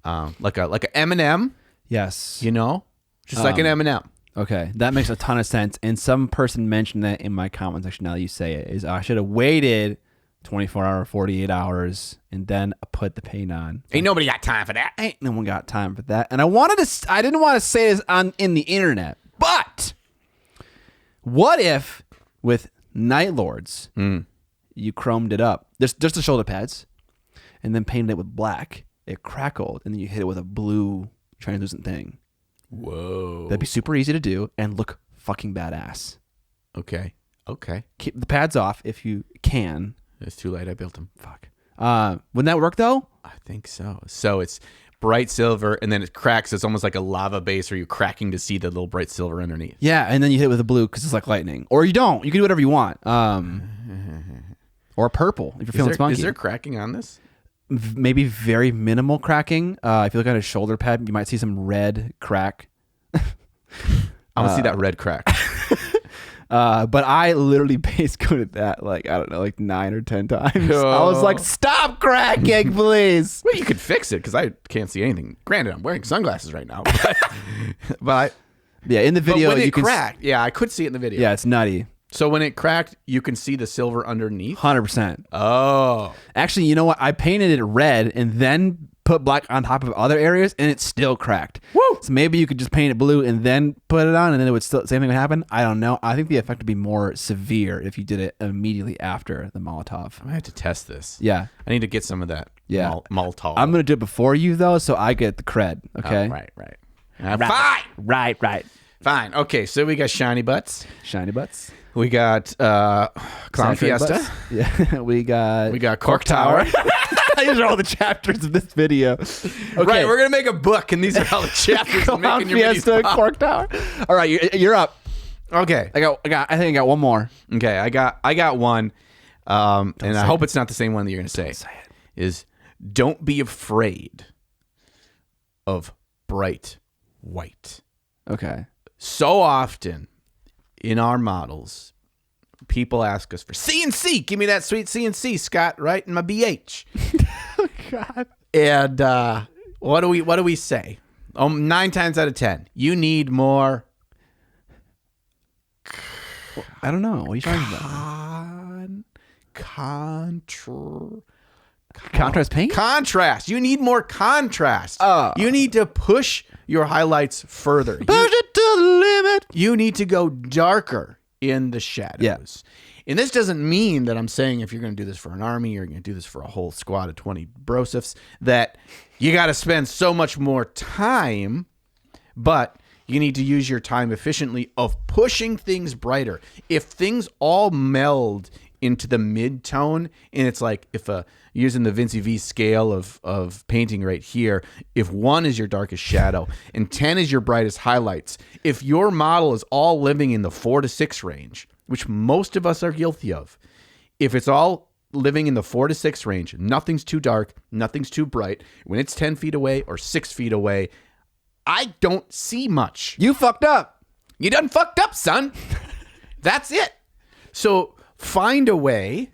like a M&M. Yes. Just like an M&M. Okay, that makes a ton of sense. And some person mentioned that in my comment section. Now that you say it, is I should have waited 24 hours, 48 hours, and then put the paint on. Ain't nobody got time for that. Ain't no one got time for that. And I didn't want to say this in the internet, but what if with Night Lords, you chromed it up, just the shoulder pads, and then painted it with black, it crackled, and then you hit it with a blue translucent thing. Whoa. That'd be super easy to do and look fucking badass. Okay. Keep the pads off if you can. It's too late. I built them. Fuck. Wouldn't that work though? I think so. So it's bright silver, and then it cracks. It's almost like a lava base, where you're cracking to see the little bright silver underneath. Yeah, and then you hit it with a blue because it's like lightning. Or you don't. You can do whatever you want. Or purple if you're feeling spunky. Is there cracking on this? Maybe very minimal cracking. If you look at a shoulder pad, you might see some red crack. I want to see that red crack. But I literally base coated that like 9 or 10 times. I was like, stop cracking, please. Well, you could fix it because I can't see anything. Granted, I'm wearing sunglasses right now. But yeah, in the video, when you it can cracked. Yeah, I could see it in the video. Yeah, it's nutty. So when it cracked, you can see the silver underneath? 100%. Oh. Actually, you know what? I painted it red and then put black on top of other areas, and it still cracked. Woo! So maybe you could just paint it blue and then put it on, and then it would still same thing would happen. I don't know. I think the effect would be more severe if you did it immediately after the Molotov. I might have to test this. Yeah. I need to get some of that. Yeah. Molotov. I'm gonna do it before you though, so I get the cred. Okay. Oh, right. Right. Fine. Okay, so we got shiny butts. Shiny butts. We got Clown Saturated Fiesta. butts. Yeah. we got Cork Tower. These are all the chapters of this video. Okay. Right, we're gonna make a book, and these are all the chapters. of Clown making your Fiesta, minis pop. Cork Tower. All right, you're up. Okay. I think I got one more. Okay, I got one, and I say hope it's not the same one that you're gonna say. Say it. Is don't be afraid of bright white. Okay. So often in our models, people ask us for CNC. Give me that sweet CNC, Scott, right in my BH. Oh God. And what do we say? 9 times out of 10, you need more I don't know. What are you talking about? Contrast paint? Contrast. You need more contrast. You need to push your highlights further. Push it to the limit. You need to go darker in the shadows. Yeah. And this doesn't mean that I'm saying if you're going to do this for an army, you're going to do this for a whole squad of 20 brosifs, that you got to spend so much more time, but you need to use your time efficiently of pushing things brighter. If things all meld into the mid-tone, and it's like if using the Vinci V scale of painting right here, if 1 is your darkest shadow and 10 is your brightest highlights, if your model is all living in the 4 to 6 range, which most of us are guilty of, if it's all living in the 4 to 6 range. Nothing's too dark. Nothing's too bright. When it's 10 feet away or 6 feet away, I don't see much. You fucked up. You done fucked up, son. That's it. So find a way,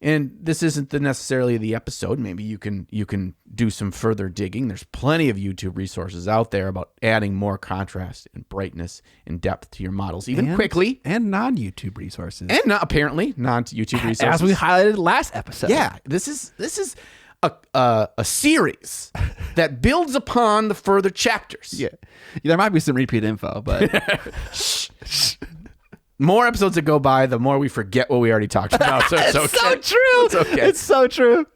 and this isn't necessarily the episode. Maybe you can do some further digging. There's plenty of YouTube resources out there about adding more contrast and brightness and depth to your models, even quickly. And non-YouTube resources. And apparently non-YouTube resources. As we highlighted last episode. Yeah, this is a series that builds upon the further chapters. Yeah. There might be some repeat info, but more episodes that go by, the more we forget what we already talked about. So it's okay. so true. It's okay. It's so true.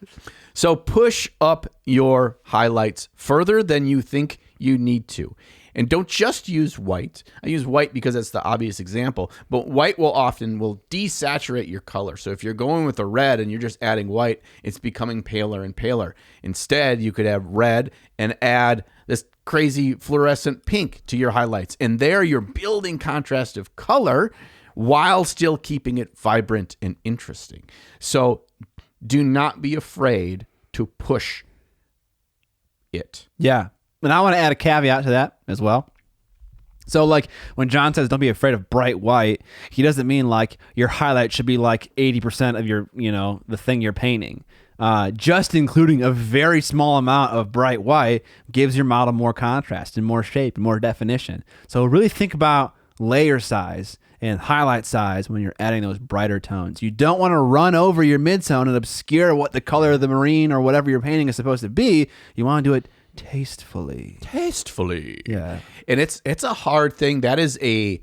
So push up your highlights further than you think you need to. And don't just use white. I use white because that's the obvious example, but white will desaturate your color. So if you're going with a red and you're just adding white, it's becoming paler and paler. Instead, you could have red and add this crazy fluorescent pink to your highlights. And there you're building contrast of color while still keeping it vibrant and interesting. So do not be afraid to push it. Yeah. And I want to add a caveat to that as well. So like when John says don't be afraid of bright white, he doesn't mean like your highlight should be like 80% of your, the thing you're painting. Just including a very small amount of bright white gives your model more contrast and more shape and more definition. So really think about layer size and highlight size when you're adding those brighter tones. You don't want to run over your midtone and obscure what the color of the marine or whatever you're painting is supposed to be. You want to do it tastefully. Yeah. And it's a hard thing. That is a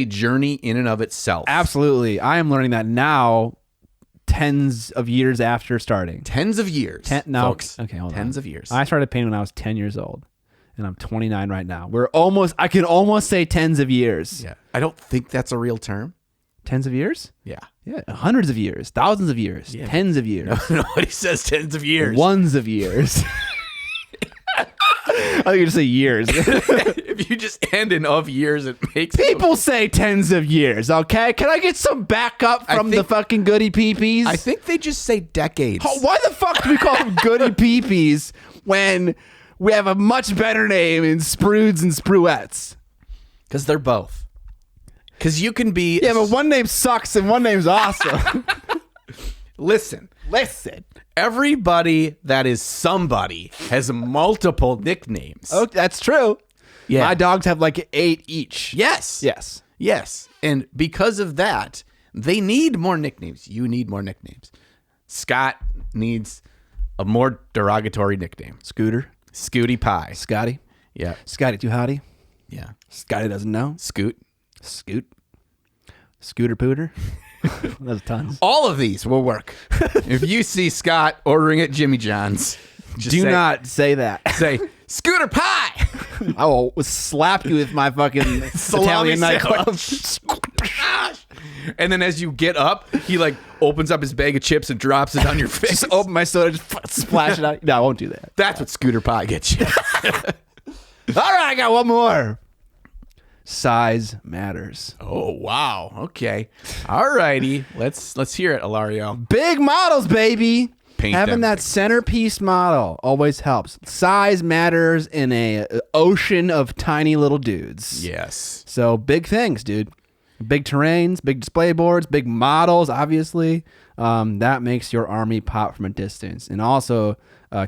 journey in and of itself. Absolutely. I am learning that now, tens of years after starting. Tens of years, folks. Okay, hold on. Tens of years. I started painting when I was 10 years old, and I'm 29 right now. I can almost say tens of years. Yeah. I don't think that's a real term. Tens of years? Yeah. Yeah. Hundreds of years. Thousands of years. Yeah. Tens of years. Nobody says tens of years. Ones of years. I think you just say years. If you just end in of years, it makes people say tens of years. Okay, can I get some backup from the fucking goody peepees? I think they just say decades. Why the fuck do we call them goody peepees when we have a much better name in Sprudes and Spruettes? Because they're both. Because you can be but one name sucks and one name's awesome. Listen. Everybody that is somebody has multiple nicknames. Oh, that's true. Yeah. My dogs have like 8 each. Yes. And because of that, they need more nicknames. You need more nicknames. Scott needs a more derogatory nickname. Scooter. Scooty Pie. Scotty. Yeah. Scotty Too Hottie. Yeah. Scotty doesn't know. Scoot. Scooter Pooter. That's tons. All of these will work. If you see Scott ordering at Jimmy John's, do not say that. Say, Scooter Pie! I will slap you with my fucking Italian nightclub. And then as you get up, he like opens up his bag of chips and drops it on your face. Just open my soda, just splash it out. No, I won't do that. That's what Scooter Pie gets you. All right, I got one more. Size matters. Oh, wow. Okay. All righty. Let's hear it, Ilario. Big models, baby. Having that big. centerpiece model always helps. Size matters in a ocean of tiny little dudes. Yes. So big things, dude. Big terrains, big display boards, big models, obviously. That makes your army pop from a distance. And also,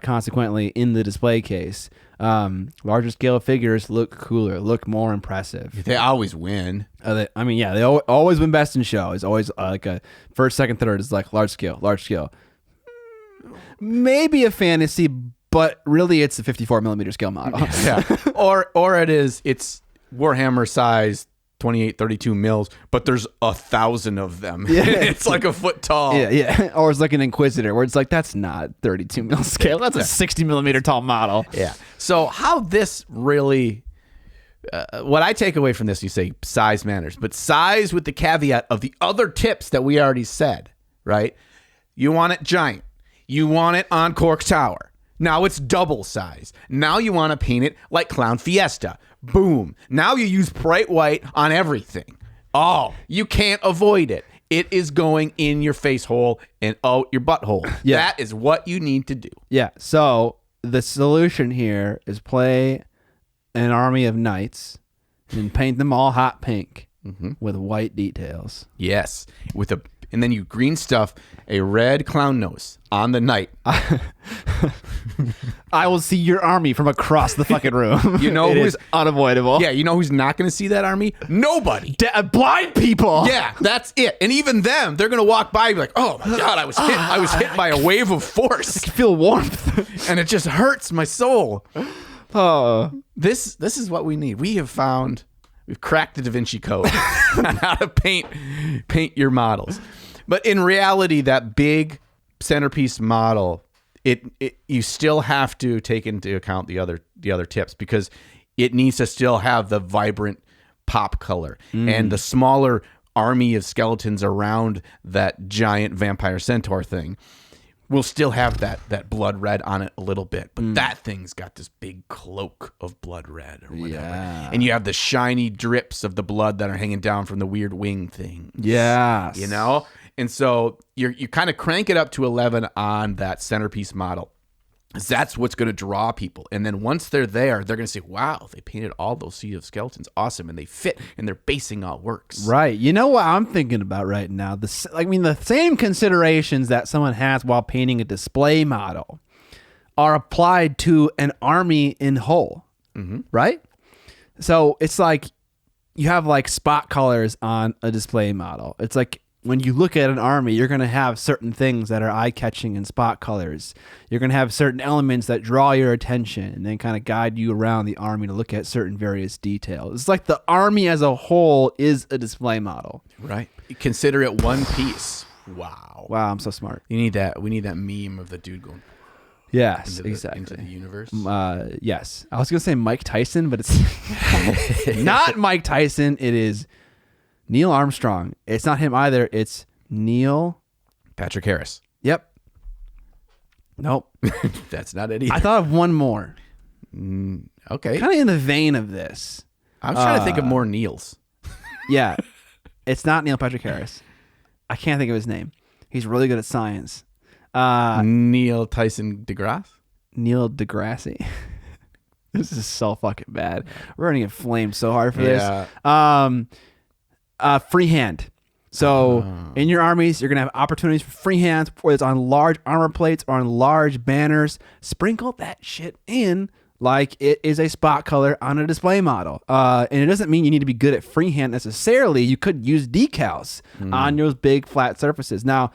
consequently, in the display case, larger scale figures look cooler, look more impressive. They always win. They always win best in show. It's always like a first, second, third is like large scale. Maybe a fantasy, but really it's a 54 millimeter scale model. Yeah. Or it's Warhammer size 28, 32 mils, but there's 1,000 of them. Yeah. It's like a foot tall. Yeah. Or it's like an Inquisitor where it's like, that's not 32 mil scale. That's a 60 millimeter tall model. Yeah. So how this really, what I take away from this, you say size matters, but size with the caveat of the other tips that we already said, right? You want it giant. You want it on Cork Tower. Now it's double size. Now you want to paint it like Clown Fiesta. Boom. Now you use bright white on everything. Oh, you can't avoid it. It is going in your face hole and your butthole. Yeah. That is what you need to do. Yeah. So the solution here is play an army of knights and paint them all hot pink with white details. Yes. And then you green stuff a red clown nose on the knight. I will see your army from across the fucking room. You know it who's is unavoidable. Yeah, you know who's not going to see that army? Nobody. Blind people. Yeah, that's it. And even them, they're going to walk by and be like, "Oh my god, I was hit by a wave of force." I can feel warmth. And it just hurts my soul. Oh. This is what we need. We've cracked the Da Vinci Code on how to paint your models. But in reality, that big centerpiece model, you still have to take into account the other tips, because it needs to still have the vibrant pop color and the smaller army of skeletons around that giant vampire centaur thing will still have that blood red on it a little bit, but that thing's got this big cloak of blood red or whatever. Yeah. And you have the shiny drips of the blood that are hanging down from the weird wing thing. Yes. You know? And so you kind of crank it up to 11 on that centerpiece model. That's what's going to draw people. And then once they're there, they're going to say, wow, they painted all those Sea of Skeletons. Awesome. And they fit, and their basing all works. Right. You know what I'm thinking about right now? The same considerations that someone has while painting a display model are applied to an army in whole. Right? So it's like you have like spot colors on a display model. It's like when you look at an army, you're going to have certain things that are eye-catching in spot colors. You're going to have certain elements that draw your attention and then kind of guide you around the army to look at certain various details. It's like the army as a whole is a display model. Right. Consider it one piece. Wow. Wow, I'm so smart. We need that meme of the dude going Yes, into exactly. the universe. Yes. I was going to say Mike Tyson, but it's not Mike Tyson. It is Neil Armstrong. It's not him either. It's Neil Patrick Harris. Yep. Nope. That's not it either. I thought of one more. Okay. Kind of in the vein of this. I'm trying to think of more Neils. Yeah. It's not Neil Patrick Harris. I can't think of his name. He's really good at science. Neil Tyson deGrasse? Neil deGrasse. This is so fucking bad. We're going to get flamed so hard for this. Freehand. So in your armies, you're going to have opportunities for freehands, whether it's on large armor plates or on large banners. Sprinkle that shit in like it is a spot color on a display model. And it doesn't mean you need to be good at freehand necessarily. You could use decals on those big flat surfaces. Now,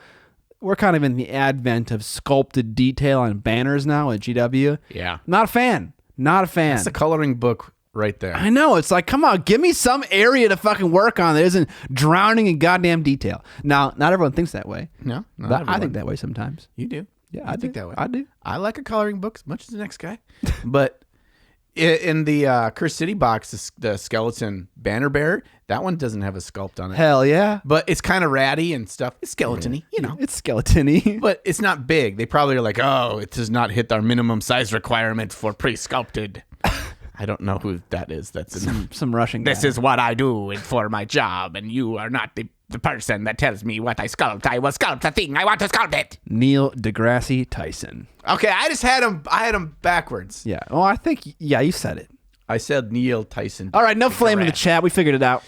we're kind of in the advent of sculpted detail on banners now at GW. Yeah. Not a fan. Not a fan. That's the coloring book right there. I know. It's like, come on, give me some area to fucking work on that isn't drowning in goddamn detail. Now, not everyone thinks that way. No, not but everyone. I think that way sometimes. You do. Yeah, I I think do. that way. I do. I like a coloring book as much as the next guy. But in the Curse City box, the skeleton banner bearer, that one doesn't have a sculpt on it. Hell yeah. But it's kind of ratty and stuff. It's skeleton-y, you know. It's skeleton-y. But it's not big. They probably are like, oh, it does not hit our minimum size requirement for pre-sculpted. I don't know who that is. That's some Russian guy. This is what I do for my job, and you are not the person that tells me what I sculpt. I will sculpt the thing. I want to sculpt it. Neil deGrasse Tyson. Okay, I had him backwards. Yeah. Oh, I think, yeah, you said it. I said Neil Tyson. All right, no flame in the chat. We figured it out.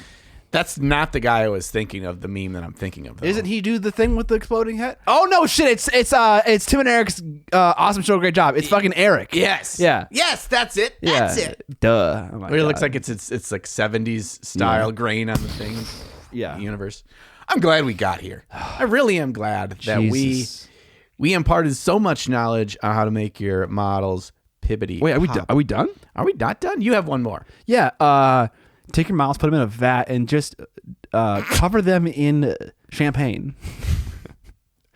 That's not the guy I was thinking of, the meme that I'm thinking of, though. Isn't he do the thing with the exploding head? Oh, no, shit. It's Tim and Eric's awesome show, great job. It's fucking Eric. Yes. Yeah. Yes, that's it. That's it. Duh. Oh my It God. looks like it's like 70s style grain on the thing. Yeah. Universe. I'm glad we got here. I really am glad that Jesus. we imparted so much knowledge on how to make your models pibbity. Wait, are we pop. done? Are we done? Are we not done? You have one more. Yeah. Take your models, put them in a vat, and just cover them in champagne.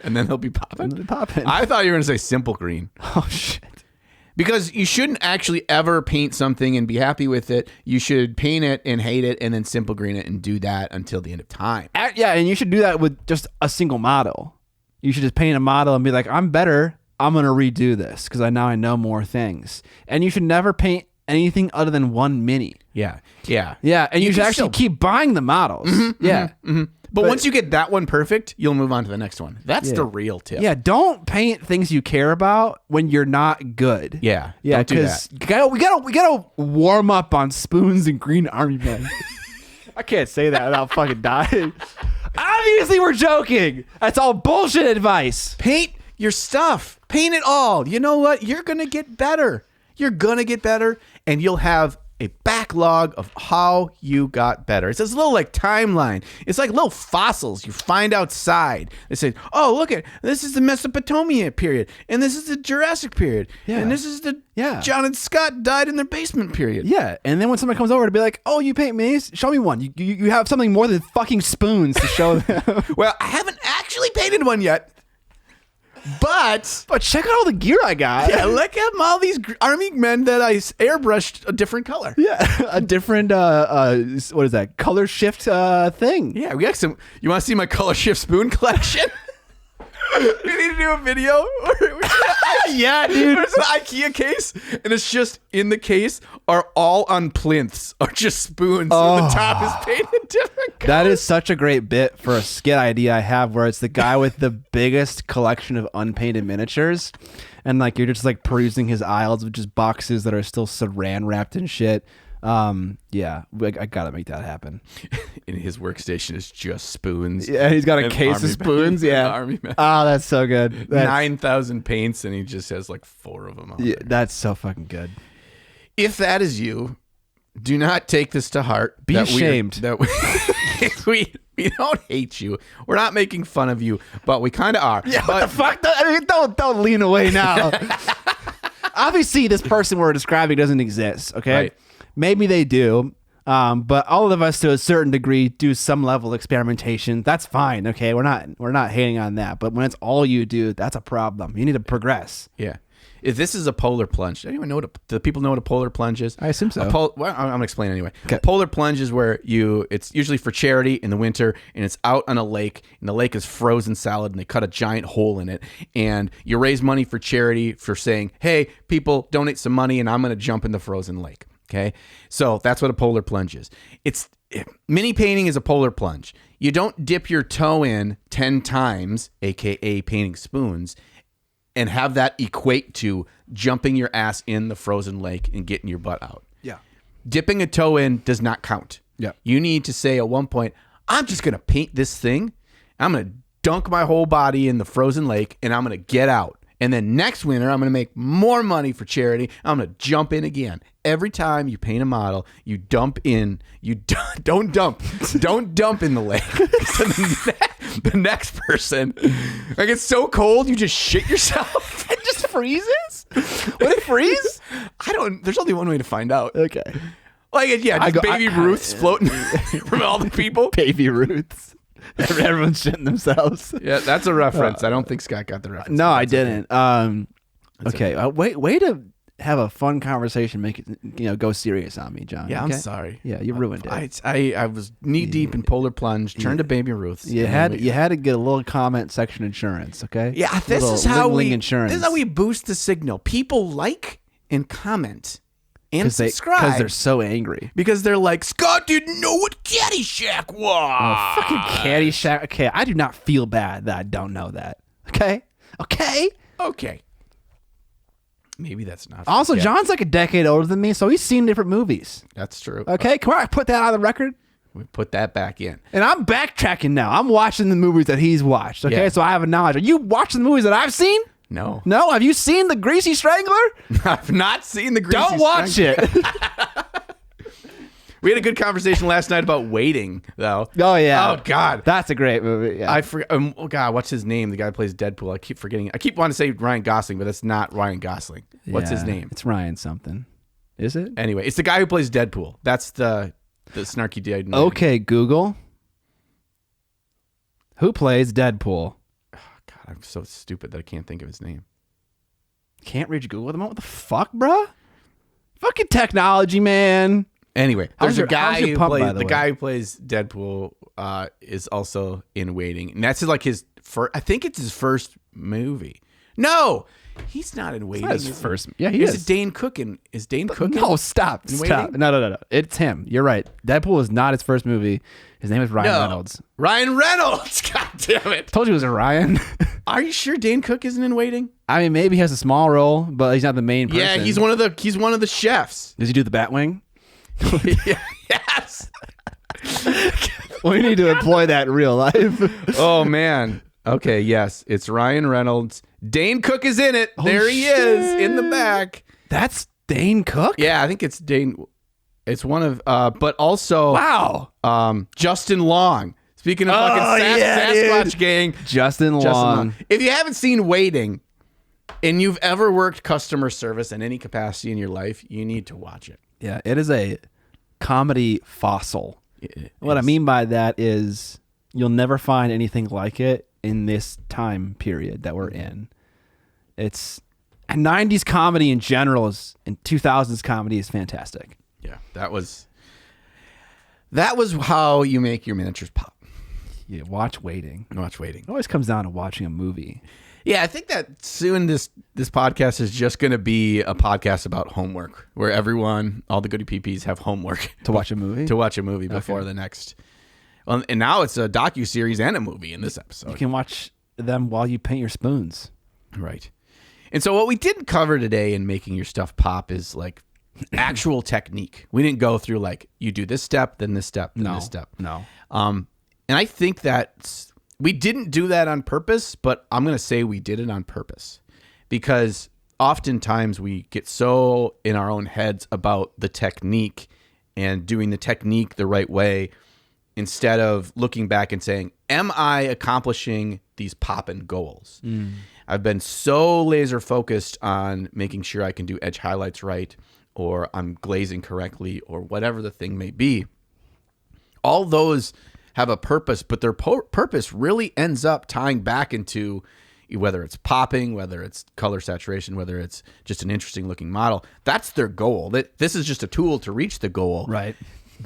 And then they'll be popping? Popping. I thought you were going to say simple green. Oh, shit. Because you shouldn't actually ever paint something and be happy with it. You should paint it and hate it and then simple green it and do that until the end of time. Yeah, and you should do that with just a single model. You should just paint a model and be like, I'm better. I'm going to redo this because now I know more things. And you should never paint anything other than one mini. Yeah. Yeah, and you should actually keep buying the models. But once you get that one perfect, you'll move on to the next one. That's the real tip. Yeah, don't paint things you care about when you're not good. Yeah, yeah, don't do that. because we gotta warm up on spoons and green army men. I can't say that without fucking dying. Obviously, we're joking. That's all bullshit advice. Paint your stuff. Paint it all. You know what? You're gonna get better. You're gonna get better, and you'll have a backlog of how you got better. It's this little like timeline. It's like little fossils you find outside. They say, oh, look at this is the Mesopotamia period, and this is the Jurassic period, and this is the John and Scott died in their basement period. Yeah, and then when somebody comes over to be like, oh, you paint minis? Show me one. You have something more than fucking spoons to show them. Well, I haven't actually painted one yet. But check out all the gear I got. Yeah, look at all these army men that I airbrushed a different color. Yeah, a different what is that? Color shift thing. Yeah, we got some. You want to see my color shift spoon collection? We need to do a video. Yeah, dude. There's an IKEA case, and it's just in the case are all on plinths, are just spoons. So the top is painted different colors. That is such a great bit for a skit idea I have, where it's the guy with the biggest collection of unpainted miniatures, and like you're just like perusing his aisles of just boxes that are still saran wrapped and shit. Yeah, I gotta make that happen. In his workstation is just spoons. Yeah, he's got a case of spoons. Yeah, army men. Oh, that's so good. 9,000 paints, and he just has like 4 of them on there. That's so fucking good. If that is you, do not take this to heart. Be ashamed. We don't hate you. We're not making fun of you, but we kind of are. Yeah, what the fuck? Don't lean away now. Obviously, this person we're describing doesn't exist. Okay. Right. Maybe they do, but all of us to a certain degree do some level of experimentation. That's fine, okay? We're not hating on that. But when it's all you do, that's a problem. You need to progress. Yeah. If this is a polar plunge, does anyone know do people know what a polar plunge is? I assume so. Well, I'm going to explain anyway. Okay. A polar plunge is where it's usually for charity in the winter, and it's out on a lake, and the lake is frozen solid, and they cut a giant hole in it, and you raise money for charity for saying, hey, people, donate some money, and I'm going to jump in the frozen lake. Okay, so that's what a polar plunge is. Mini painting is a polar plunge. You don't dip your toe in 10 times, aka painting spoons, and have that equate to jumping your ass in the frozen lake and getting your butt out. Yeah. Dipping a toe in does not count. Yeah. You need to say at one point, I'm just going to paint this thing. I'm going to dunk my whole body in the frozen lake, and I'm going to get out. And then next winter, I'm going to make more money for charity. I'm going to jump in again. Every time you paint a model, you dump in. Don't dump in the lake. So the next person, like it's so cold, you just shit yourself. It just freezes? Would it freeze? There's only one way to find out. Okay. Like, yeah, just baby Ruths floating from all the people. Baby Ruths. Everyone's shitting themselves. Yeah, that's a reference. I don't think Scott got the reference. No, I didn't. Okay. Way to have a fun conversation, make it go serious on me, John. Yeah, okay? I'm sorry. Yeah, you ruined it. I was knee deep in polar plunge. Turned to baby Ruths. You had to get a little comment section insurance. Okay. Yeah, this is how we boost the signal. People like and comment. And subscribe. Because they're so angry. Because they're like, Scott didn't know what Caddyshack was. Oh, fucking Caddyshack. Okay, I do not feel bad that I don't know that. Okay? Maybe that's not. Also, John's like a decade older than me, so he's seen different movies. That's true. Okay, come on, put that on the record. We put that back in. And I'm backtracking now. I'm watching the movies that he's watched. Okay, so I have a knowledge. Are you watching the movies that I've seen? No. No? Have you seen The Greasy Strangler? I've not seen The Greasy Strangler. Don't watch it. We had a good conversation last night about waiting, though. Oh, yeah. Oh, God. That's a great movie. Yeah. I forget. Oh, God. What's his name? The guy who plays Deadpool. I keep forgetting. I keep wanting to say Ryan Gosling, but that's not Ryan Gosling. What's his name? It's Ryan something. Is it? Anyway, it's the guy who plays Deadpool. That's the snarky dude. Okay, Google. Who plays Deadpool? God, I'm so stupid that I can't think of his name. Can't reach Google at the moment? What the fuck, bruh? Fucking technology, man. Anyway, there's a guy who plays the guy who plays Deadpool is also in Waiting, and that's like his first. I think it's his first movie. No, he's not in Waiting. That's his first. Yeah, he is. is. It Dane Cook in? Is Dane Cook? No, stop. Waiting? No. It's him. You're right. Deadpool was not his first movie. His name is Ryan Reynolds. Ryan Reynolds. God damn it. Told you it was a Ryan. Are you sure Dane Cook isn't in Waiting? I mean, maybe he has a small role, but he's not the main person. Yeah, he's one of the chefs. Does he do the Batwing? Yes. We need to employ that in real life. Oh man. Okay, yes, it's Ryan Reynolds. Dane Cook is in it. There he is in the back. That's Dane Cook? Yeah, I think it's Dane. It's one of, but also, wow. Justin Long. Speaking of fucking Sasquatch gang, Justin Long. If you haven't seen Waiting, and you've ever worked customer service in any capacity in your life, you need to watch it. Yeah, it is a comedy fossil. What I mean by that is you'll never find anything like it in this time period that we're in. It's 90s comedy in general and 2000s comedy is fantastic. Yeah, that was how you make your miniatures pop. Yeah, watch Waiting. Watch Waiting. It always comes down to watching a movie. Yeah, I think that soon this podcast is just going to be a podcast about homework, where all the goody PPs have homework To watch a movie? to watch a movie before the next. Well, and now it's a docuseries and a movie in this episode. You can watch them while you paint your spoons. Right. And so what we didn't cover today in making your stuff pop is like actual technique. We didn't go through like you do this step, then this step, then this step. No. And I think that we didn't do that on purpose, but I'm going to say we did it on purpose because oftentimes we get so in our own heads about the technique and doing the technique the right way instead of looking back and saying, am I accomplishing these pop-in goals? I've been so laser focused on making sure I can do edge highlights right, or I'm glazing correctly, or whatever the thing may be. All those have a purpose, but their purpose really ends up tying back into whether it's popping, whether it's color saturation, whether it's just an interesting looking model. That's their goal. This is just a tool to reach the goal. Right.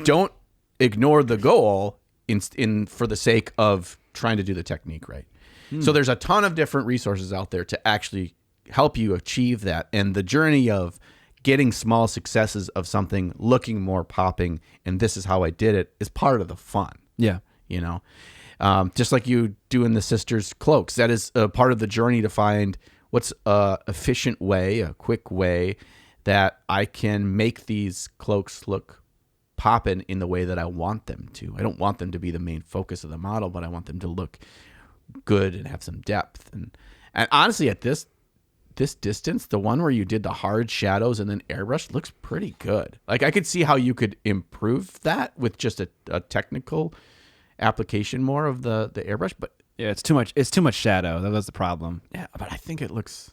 Don't ignore the goal in for the sake of trying to do the technique right. So there's a ton of different resources out there to actually help you achieve that. And the journey of getting small successes of something looking more popping, and this is how I did it, is part of the fun. Yeah. You know, just like you doing the sisters' cloaks, that is a part of the journey to find what's a efficient way, a quick way that I can make these cloaks look poppin' in the way that I want them to. I don't want them to be the main focus of the model, but I want them to look good and have some depth. And honestly, at this distance, the one where you did the hard shadows and then airbrush looks pretty good. Like I could see how you could improve that with just a technical application more of the airbrush, but yeah, it's too much shadow. That was the problem. Yeah, but I think it looks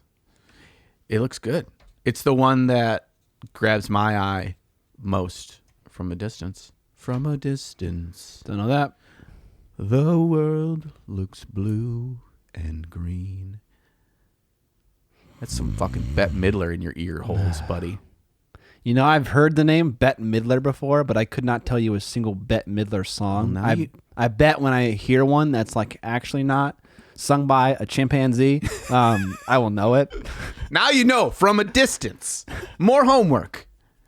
good. It's the one that grabs my eye most from a distance. From a distance. Don't know that. The world looks blue and green. That's some fucking Bette Midler in your ear holes, buddy. You know, I've heard the name Bette Midler before, but I could not tell you a single Bette Midler song. Well, I bet when I hear one that's like actually not sung by a chimpanzee, I will know it. Now you know, from a distance. More homework.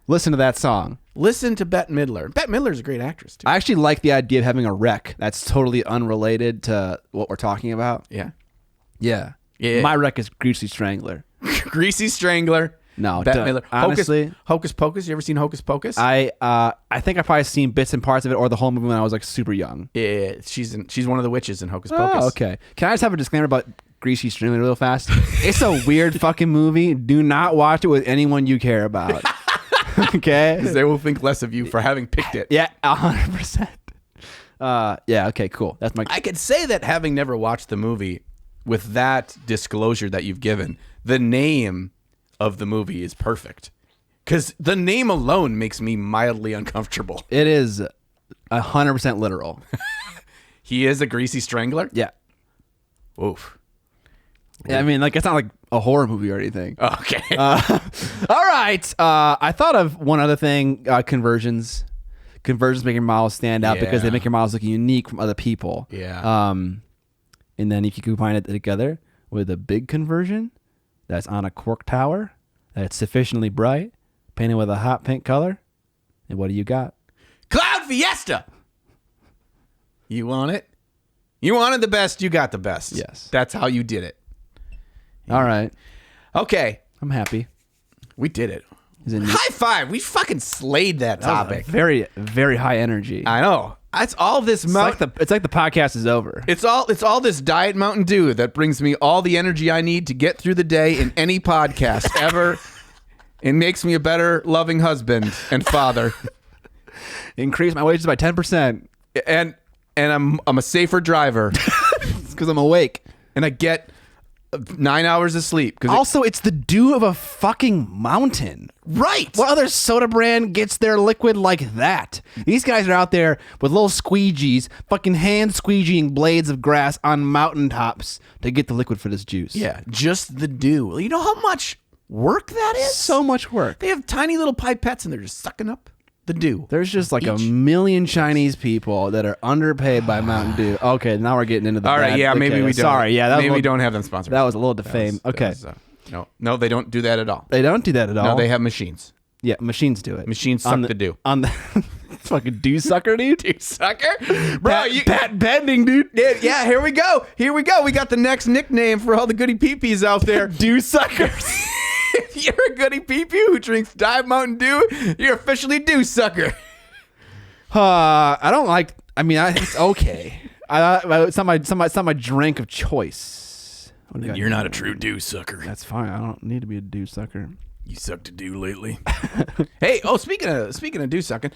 Listen to that song. Listen to Bette Midler. Bette Midler's a great actress, too. I actually like the idea of having a rec that's totally unrelated to what we're talking about. Yeah. Yeah. Yeah. My rec is Greasy Strangler. Greasy Strangler. No, Bette Midler. Honestly, Hocus Pocus. You ever seen Hocus Pocus? I think I've probably seen bits and parts of it or the whole movie when I was like super young. Yeah, she's one of the witches in Hocus Pocus. Oh, okay. Can I just have a disclaimer about Greasy Strangler real fast? It's a weird fucking movie. Do not watch it with anyone you care about. Okay? Because they will think less of you for having picked it. Yeah, 100%. Yeah, okay, cool. That's my... I could say that having never watched the movie, with that disclosure that you've given, the name of the movie is perfect. Because the name alone makes me mildly uncomfortable. It is 100% literal. He is a greasy strangler? Yeah. Oof. Yeah, I mean, like, it's not like a horror movie or anything. Okay. All right. I thought of one other thing, conversions. Conversions make your models stand out because they make your models look unique from other people. Yeah. And then if you combine it together with a big conversion, that's on a cork tower, that's sufficiently bright, painted with a hot pink color. And what do you got? Cloud Fiesta. You want it? You wanted the best. You got the best. Yes. That's how you did it. All right. Okay. I'm happy. We did it. Is it High five. We fucking slayed that topic. Very, very high energy. I know. That's all this It's like the podcast is over. It's all this Diet Mountain Dew that brings me all the energy I need to get through the day in any podcast ever. It makes me a better loving husband and father. Increase my wages by 10%. And I'm a safer driver. Because I'm awake. And I get 9 hours of sleep. Also, it's the dew of a fucking mountain. Right. What other soda brand gets their liquid like that? These guys are out there with little squeegees, fucking hand squeegeeing blades of grass on mountaintops to get the liquid for this juice. Yeah, just the dew. You know how much work that is? So much work. They have tiny little pipettes and they're just sucking up the dew. There's just like a million Chinese people that are underpaid by Mountain Dew. Okay, now we're getting into the all right, bad. yeah, Okay, maybe we don't. Sorry, yeah, maybe we don't have them sponsored. That was a little defamed. Okay. No, they don't do that at all. They don't do that at all. No, they have machines. Yeah, machines do it. Machines suck the dew. On the fucking dew sucker, dude. Dew sucker? Bro, Pat Bending, dude. Yeah, here we go. We got the next nickname for all the goody peepees out there. Dew suckers. If you're a goody peepee who drinks Diet Mountain Dew, you're officially dew sucker. I don't like. I mean, it's okay. It's not my drink of choice. You're not a true dew sucker. That's fine. I don't need to be a dew sucker. You sucked a dew lately. Hey, speaking of dew sucking,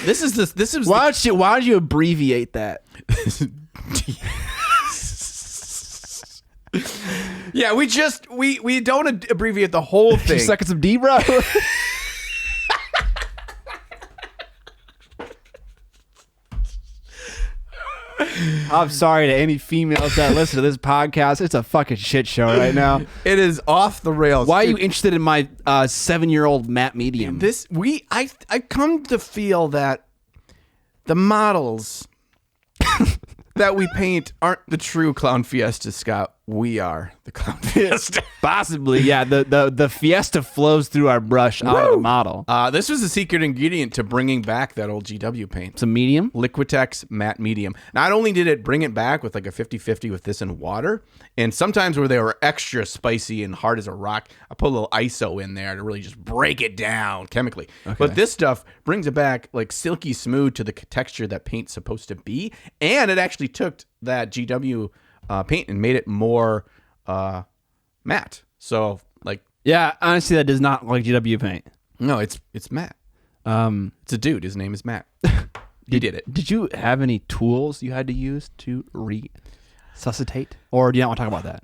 this is. Why don't you abbreviate that? Yeah, we don't abbreviate the whole thing. 2 seconds of D, bro. I'm sorry to any females that listen to this podcast. It's a fucking shit show right now. It is off the rails. Why are you interested in my 7-year-old matte medium? I come to feel that the models that we paint aren't the true Clown Fiesta, Scott. We are the Clown Fiesta. Possibly, yeah. The Fiesta flows through our brush out of the model. This was the secret ingredient to bringing back that old GW paint. It's a medium? Liquitex matte medium. Not only did it bring it back with like a 50-50 with this and water, and sometimes where they were extra spicy and hard as a rock, I put a little ISO in there to really just break it down chemically. Okay. But this stuff brings it back like silky smooth to the texture that paint's supposed to be, and it actually took that GW paint and made it more matte. So like, yeah, honestly, that does not look like GW paint. No, it's matte. It's a dude. His name is Matt. He did it. Did you have any tools you had to use to resuscitate, or do you not want to talk about that?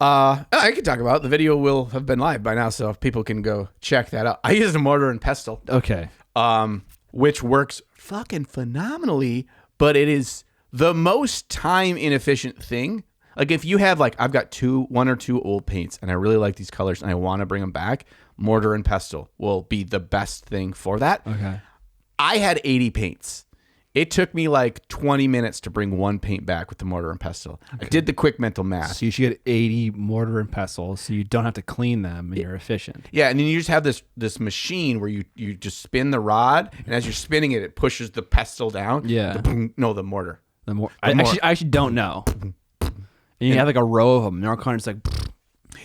I could talk about it. The video will have been live by now, so if people can go check that out. I used a mortar and pestle. Okay. Which works fucking phenomenally, but it is the most time inefficient thing. Like if you have I've got 1 or 2 old paints and I really like these colors and I want to bring them back, mortar and pestle will be the best thing for that. Okay. I had 80 paints. It took me like 20 minutes to bring 1 paint back with the mortar and pestle. Okay. I did the quick mental math. So you should get 80 mortar and pestle so you don't have to clean them and you're efficient. Yeah, and then you just have this machine where you just spin the rod, and as you're spinning it, it pushes the pestle down. Yeah. The mortar. I actually don't know. And you have like a row of them. They're all kind of just like...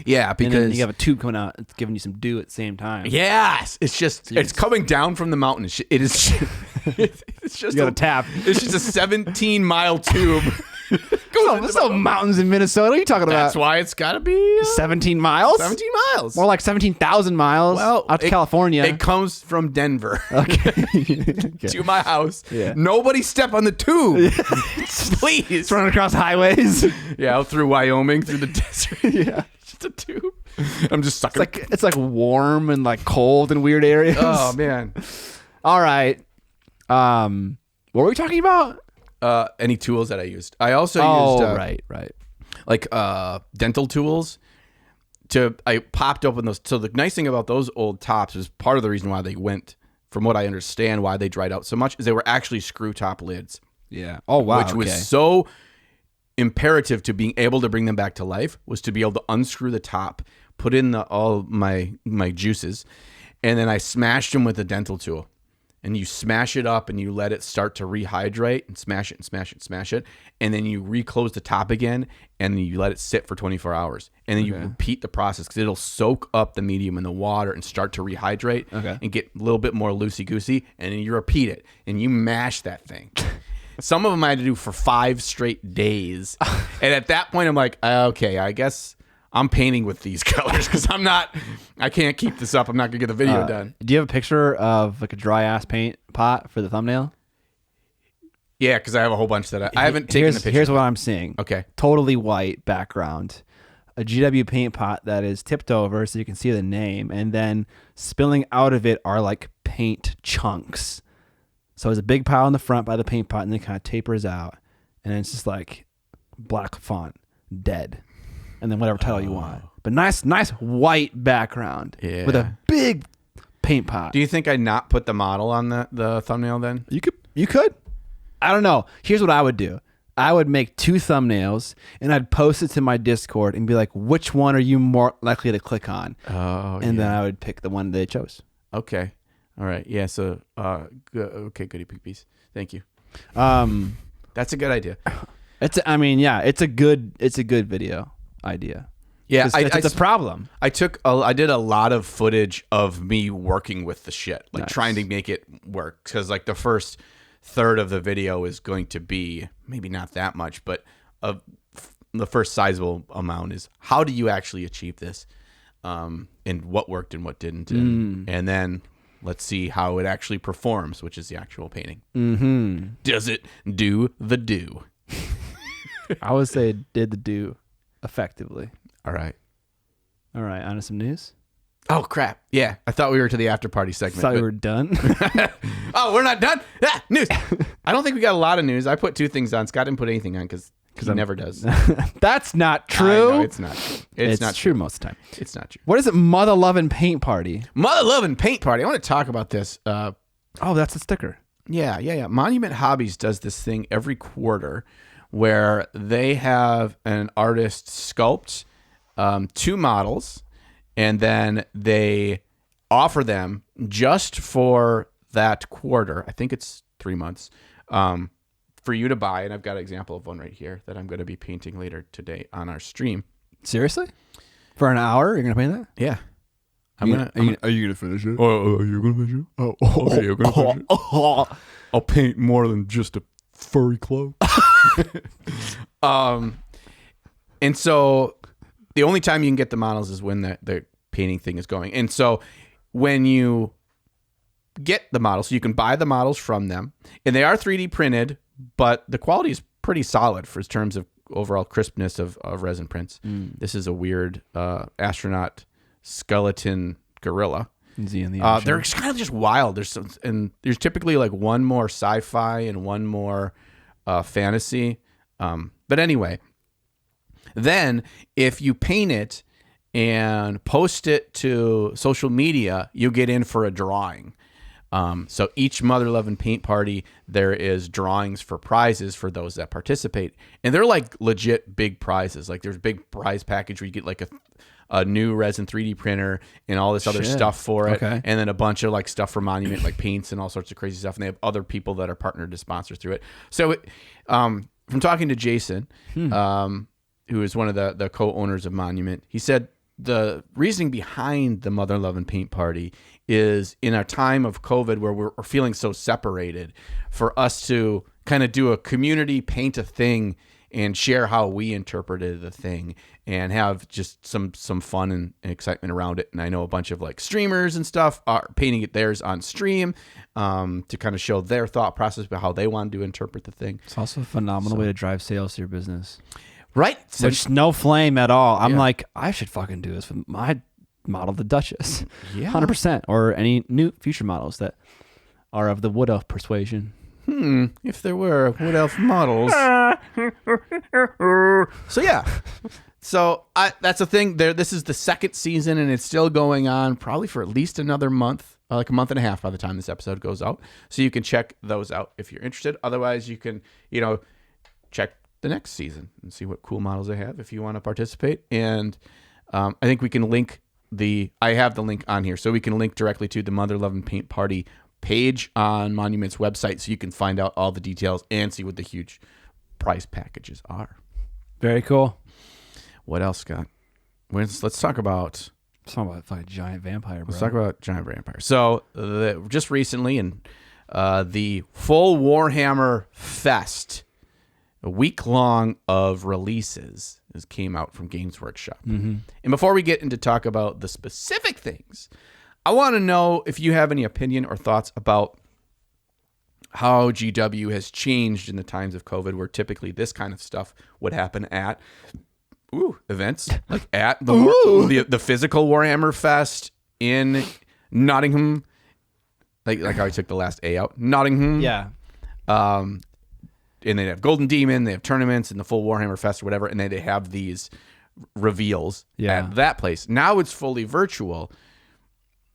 Yeah, because... And then you have a tube coming out. It's giving you some dew at the same time. Yes! It's just... It's coming down from the mountain. It is... It's just... You got a tap. It's just a 17-mile tube. There's no mountains in Minnesota. What are you talking about? That's why it's got to be... 17 miles? 17 miles. More like 17,000 miles out to California. It comes from Denver. Okay. To my house. Yeah. Nobody step on the tube. Please. It's running across highways. Yeah, out through Wyoming, through the desert. Yeah. Just a tube. I'm just sucking. It's like warm and like cold in weird areas. Oh, man. All right. What were we talking about? Any tools that I used. I also used right. Like dental tools. I popped open those. So the nice thing about those old tops is part of the reason why they went, from what I understand, why they dried out so much is they were actually screw top lids. Yeah. Oh wow. Which was so imperative to being able to bring them back to life was to be able to unscrew the top, put in all my juices, and then I smashed them with a dental tool. And you smash it up and you let it start to rehydrate and smash it and smash it and smash it. And then you reclose the top again and you let it sit for 24 hours. And then you repeat the process because it'll soak up the medium in the water and start to rehydrate and get a little bit more loosey-goosey. And then you repeat it and you mash that thing. Some of them I had to do for 5 straight days. And at that point, I'm like, okay, I guess I'm painting with these colors because I can't keep this up. I'm not going to get the video done. Do you have a picture of like a dry ass paint pot for the thumbnail? Yeah, because I have a whole bunch that I haven't taken the picture. Here's what I'm seeing. Okay. Totally white background. A GW paint pot that is tipped over so you can see the name. And then spilling out of it are like paint chunks. So there's a big pile in the front by the paint pot and then it kind of tapers out. And then it's just like black font, dead. And then whatever title you want. But nice white background with a big paint pot. Do you think I'd not put the model on the thumbnail then? You could. I don't know. Here's what I would do. I would make 2 thumbnails and I'd post it to my Discord and be like, which one are you more likely to click on? And then I would pick the one they chose. Okay. All right. Yeah. So, okay, goody peepees. Thank you. That's a good idea. It's a good video idea. Yeah, it's a problem. I did a lot of footage of me working with the shit, like trying to make it work. Because like the first third of the video is going to be maybe not that much, but the first sizable amount is how do you actually achieve this, and what worked and what didn't, and then let's see how it actually performs, which is the actual painting. Mm-hmm. Does it do the do? I would say it did the do effectively. All right. On to some news. Oh, crap. Yeah. I thought we were to the after party segment. Thought we were done. Oh, we're not done? Ah, news. I don't think we got a lot of news. I put 2 things on. Scott didn't put anything on because he never does. That's not true. No, it's not true. It's not true most of the time. It's not true. What is it? Mother Lovin' Paint Party. Mother Lovin' Paint Party. I want to talk about this. Oh, that's a sticker. Yeah. Monument Hobbies does this thing every quarter where they have an artist sculpt 2 models, and then they offer them just for that quarter. I think it's 3 months for you to buy. And I've got an example of one right here that I'm going to be painting later today on our stream. Seriously? For an hour? You're going to paint that? Yeah. Are you going to finish it? Oh, you're going to finish it? Oh, okay, you're going to finish it? I'll paint more than just a furry cloak. And so the only time you can get the models is when the painting thing is going. And so when you get the models, so you can buy the models from them, and they are 3D printed, but the quality is pretty solid for terms of overall crispness of resin prints. This is a weird astronaut skeleton gorilla. They're kind of just wild. There's typically like one more sci-fi and one more fantasy. But anyway, then if you paint it and post it to social media, you get in for a drawing. So each Mother Lovin' Paint Party, there is drawings for prizes for those that participate. And they're like legit big prizes. Like there's a big prize package where you get like a new resin 3D printer and all this other stuff for it. Okay. And then a bunch of like stuff for Monument, like paints and all sorts of crazy stuff. And they have other people that are partnered to sponsor through it. So from talking to Jason, who is one of the co-owners of Monument, he said the reasoning behind the Mother Lovin' Paint Party is in a time of COVID where we're feeling so separated, for us to kind of do a community paint a thing and share how we interpreted the thing and have just some fun and excitement around it. And I know a bunch of like streamers and stuff are painting it theirs on stream to kind of show their thought process about how they want to interpret the thing. It's also a phenomenal way to drive sales to your business. Right. Which no flame at all. I'm like, I should fucking do this with my model, the Duchess. Yeah. 100%. Or any new future models that are of the wood elf persuasion. If there were wood elf models. So yeah. So that's the thing. This is the 2nd season and it's still going on probably for at least another month, like a month and a half by the time this episode goes out. So you can check those out if you're interested. Otherwise, you can, check the next season and see what cool models they have if you want to participate. And I think we can link I have the link on here, so we can link directly to the Mother Lovin' Paint Party page on Monument's website, so you can find out all the details and see what the huge prize packages are. Very cool. What else, Scott? Let's talk about... Let's talk about fucking giant vampire, bro. Let's talk about giant vampire. So just recently, in the full Warhammer Fest, a week long of releases came out from Games Workshop. Mm-hmm. And before we get into talk about the specific things, I want to know if you have any opinion or thoughts about how GW has changed in the times of COVID, where typically this kind of stuff would happen at events, like at the physical Warhammer Fest in Nottingham. Like how I took the last A out. Nottingham. Yeah. And they have Golden Demon, they have tournaments and the full Warhammer Fest or whatever, and then they have these reveals at that place. Now it's fully virtual.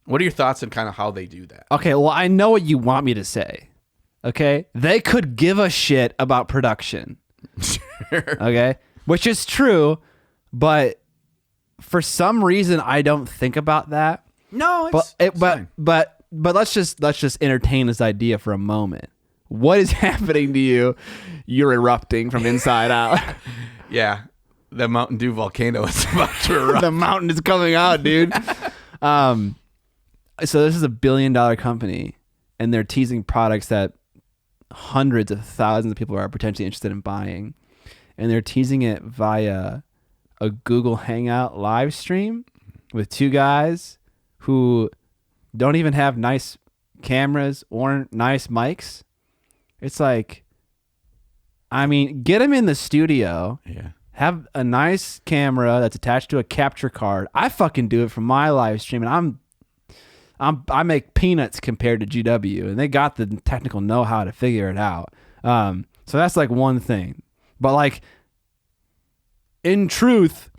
What are your thoughts on kind of how they do that? Okay, well, I know what you want me to say. Okay? They could give a shit about production. Sure. Okay? Which is true, but for some reason I don't think about that. No, but let's just entertain this idea for a moment. What is happening to you? You're erupting from inside out. Yeah. The Mountain Dew volcano is about to erupt. The mountain is coming out, dude. So this is a $1 billion company, and they're teasing products that hundreds of thousands of people are potentially interested in buying. And they're teasing it via a Google Hangout live stream with two guys who don't even have nice cameras or nice mics. It's like, I mean, get them in the studio. Yeah. Have a nice camera that's attached to a capture card. I fucking do it for my live stream, and I make peanuts compared to GW, and they got the technical know-how to figure it out. So that's like one thing. But like, in truth,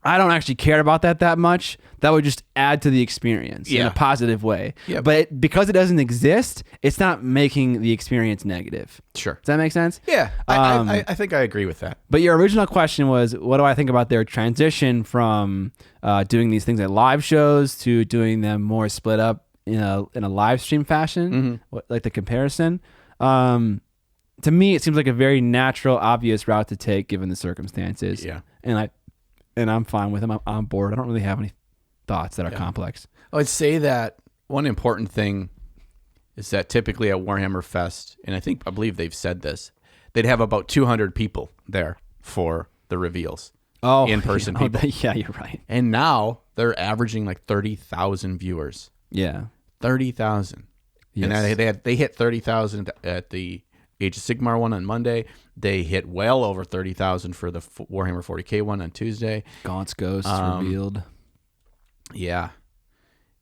I don't actually care about that much. That would just add to the experience in a positive way. Yeah. But because it doesn't exist, it's not making the experience negative. Sure. Does that make sense? Yeah. I think I agree with that. But your original question was, what do I think about their transition from doing these things at live shows to doing them more split up in a live stream fashion, like the comparison? To me, it seems like a very natural, obvious route to take given the circumstances. Yeah. And I'm fine with them. I'm on board. I don't really have any thoughts that are complex. I would say that one important thing is that typically at Warhammer Fest, and I believe they've said this, they'd have about 200 people there for the reveals. Oh, in-person people. Yeah, you're right. And now they're averaging like 30,000 viewers. Yeah. 30,000. Yes. And they hit 30,000 at the Age of Sigmar one on Monday. They hit well over 30,000 for the Warhammer 40K one on Tuesday. Gaunt's Ghost revealed. Yeah.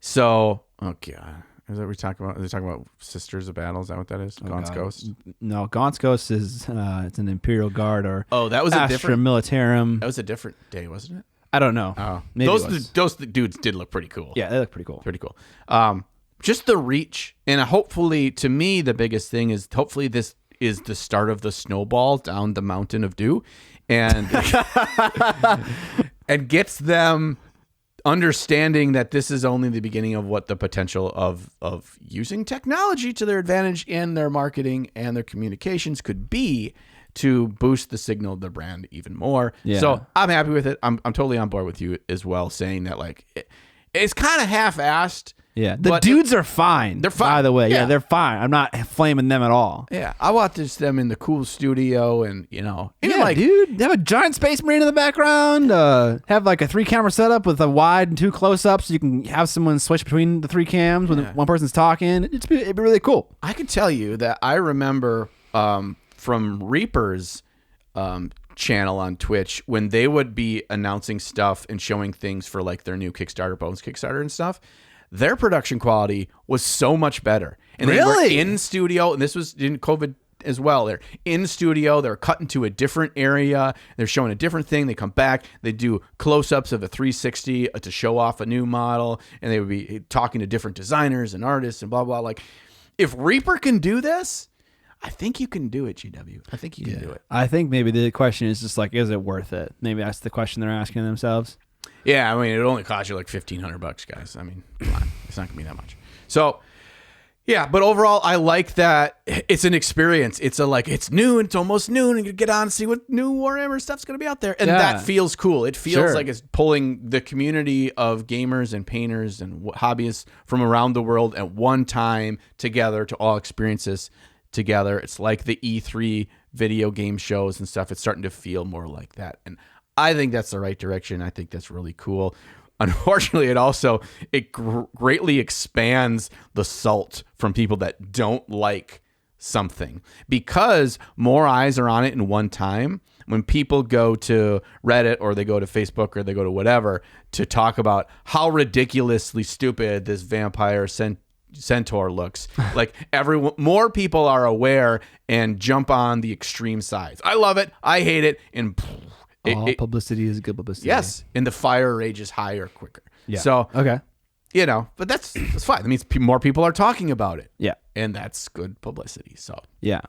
So, oh God. Is that what we're talking about? Are they talking about Sisters of Battle? Is that what that is? Gaunt's Ghost? No, Gaunt's Ghost is it's an Imperial Guard or that was Astra Militarum. That was a different day, wasn't it? I don't know. Oh, maybe those dudes did look pretty cool. Yeah, they look pretty cool. Pretty cool. Just the reach, and hopefully, to me, the biggest thing is hopefully this is the start of the snowball down the mountain of dew, and and gets them understanding that this is only the beginning of what the potential of using technology to their advantage in their marketing and their communications could be to boost the signal of the brand even more. Yeah. So I'm happy with it. I'm totally on board with you as well, saying that like it's kind of half-assed. Yeah, the dudes are fine. They're fine, by the way. Yeah, they're fine. I'm not flaming them at all. Yeah, I want them in the cool studio, and even dude, have a giant Space Marine in the background. Have like a 3-camera setup with a wide and 2 close-ups. So you can have someone switch between the 3 cams when one person's talking. It'd be really cool. I can tell you that I remember from Reaper's channel on Twitch when they would be announcing stuff and showing things for like their new Kickstarter, Bones Kickstarter and stuff. Their production quality was so much better. And they were in studio, and this was in COVID as well. They're in studio, they're cutting to a different area, they're showing a different thing, they come back, they do close-ups of a 360 to show off a new model, and they would be talking to different designers and artists and blah, blah. Like, if Reaper can do this, I think you can do it, GW. I think you can do it. I think maybe the question is just like, is it worth it? Maybe that's the question they're asking themselves. Yeah, I mean, it only costs you like $1,500, guys. I mean, come on. It's not going to be that much. So, yeah, but overall, I like that it's an experience. It's it's noon. It's almost noon, and you get on and see what new Warhammer stuff's going to be out there. And that feels cool. It feels like it's pulling the community of gamers and painters and hobbyists from around the world at one time together to all experience this together. It's like the E3 video game shows and stuff. It's starting to feel more like that. And I think that's the right direction. I think that's really cool. Unfortunately, it greatly expands the salt from people that don't like something because more eyes are on it in one time. When people go to Reddit or they go to Facebook or they go to whatever to talk about how ridiculously stupid this vampire centaur looks, like more people are aware and jump on the extreme sides. I love it. I hate it. And all publicity is good publicity. Yes, and the fire rages higher quicker. Yeah. So okay, but that's fine. That means more people are talking about it. Yeah, and that's good publicity. So yeah.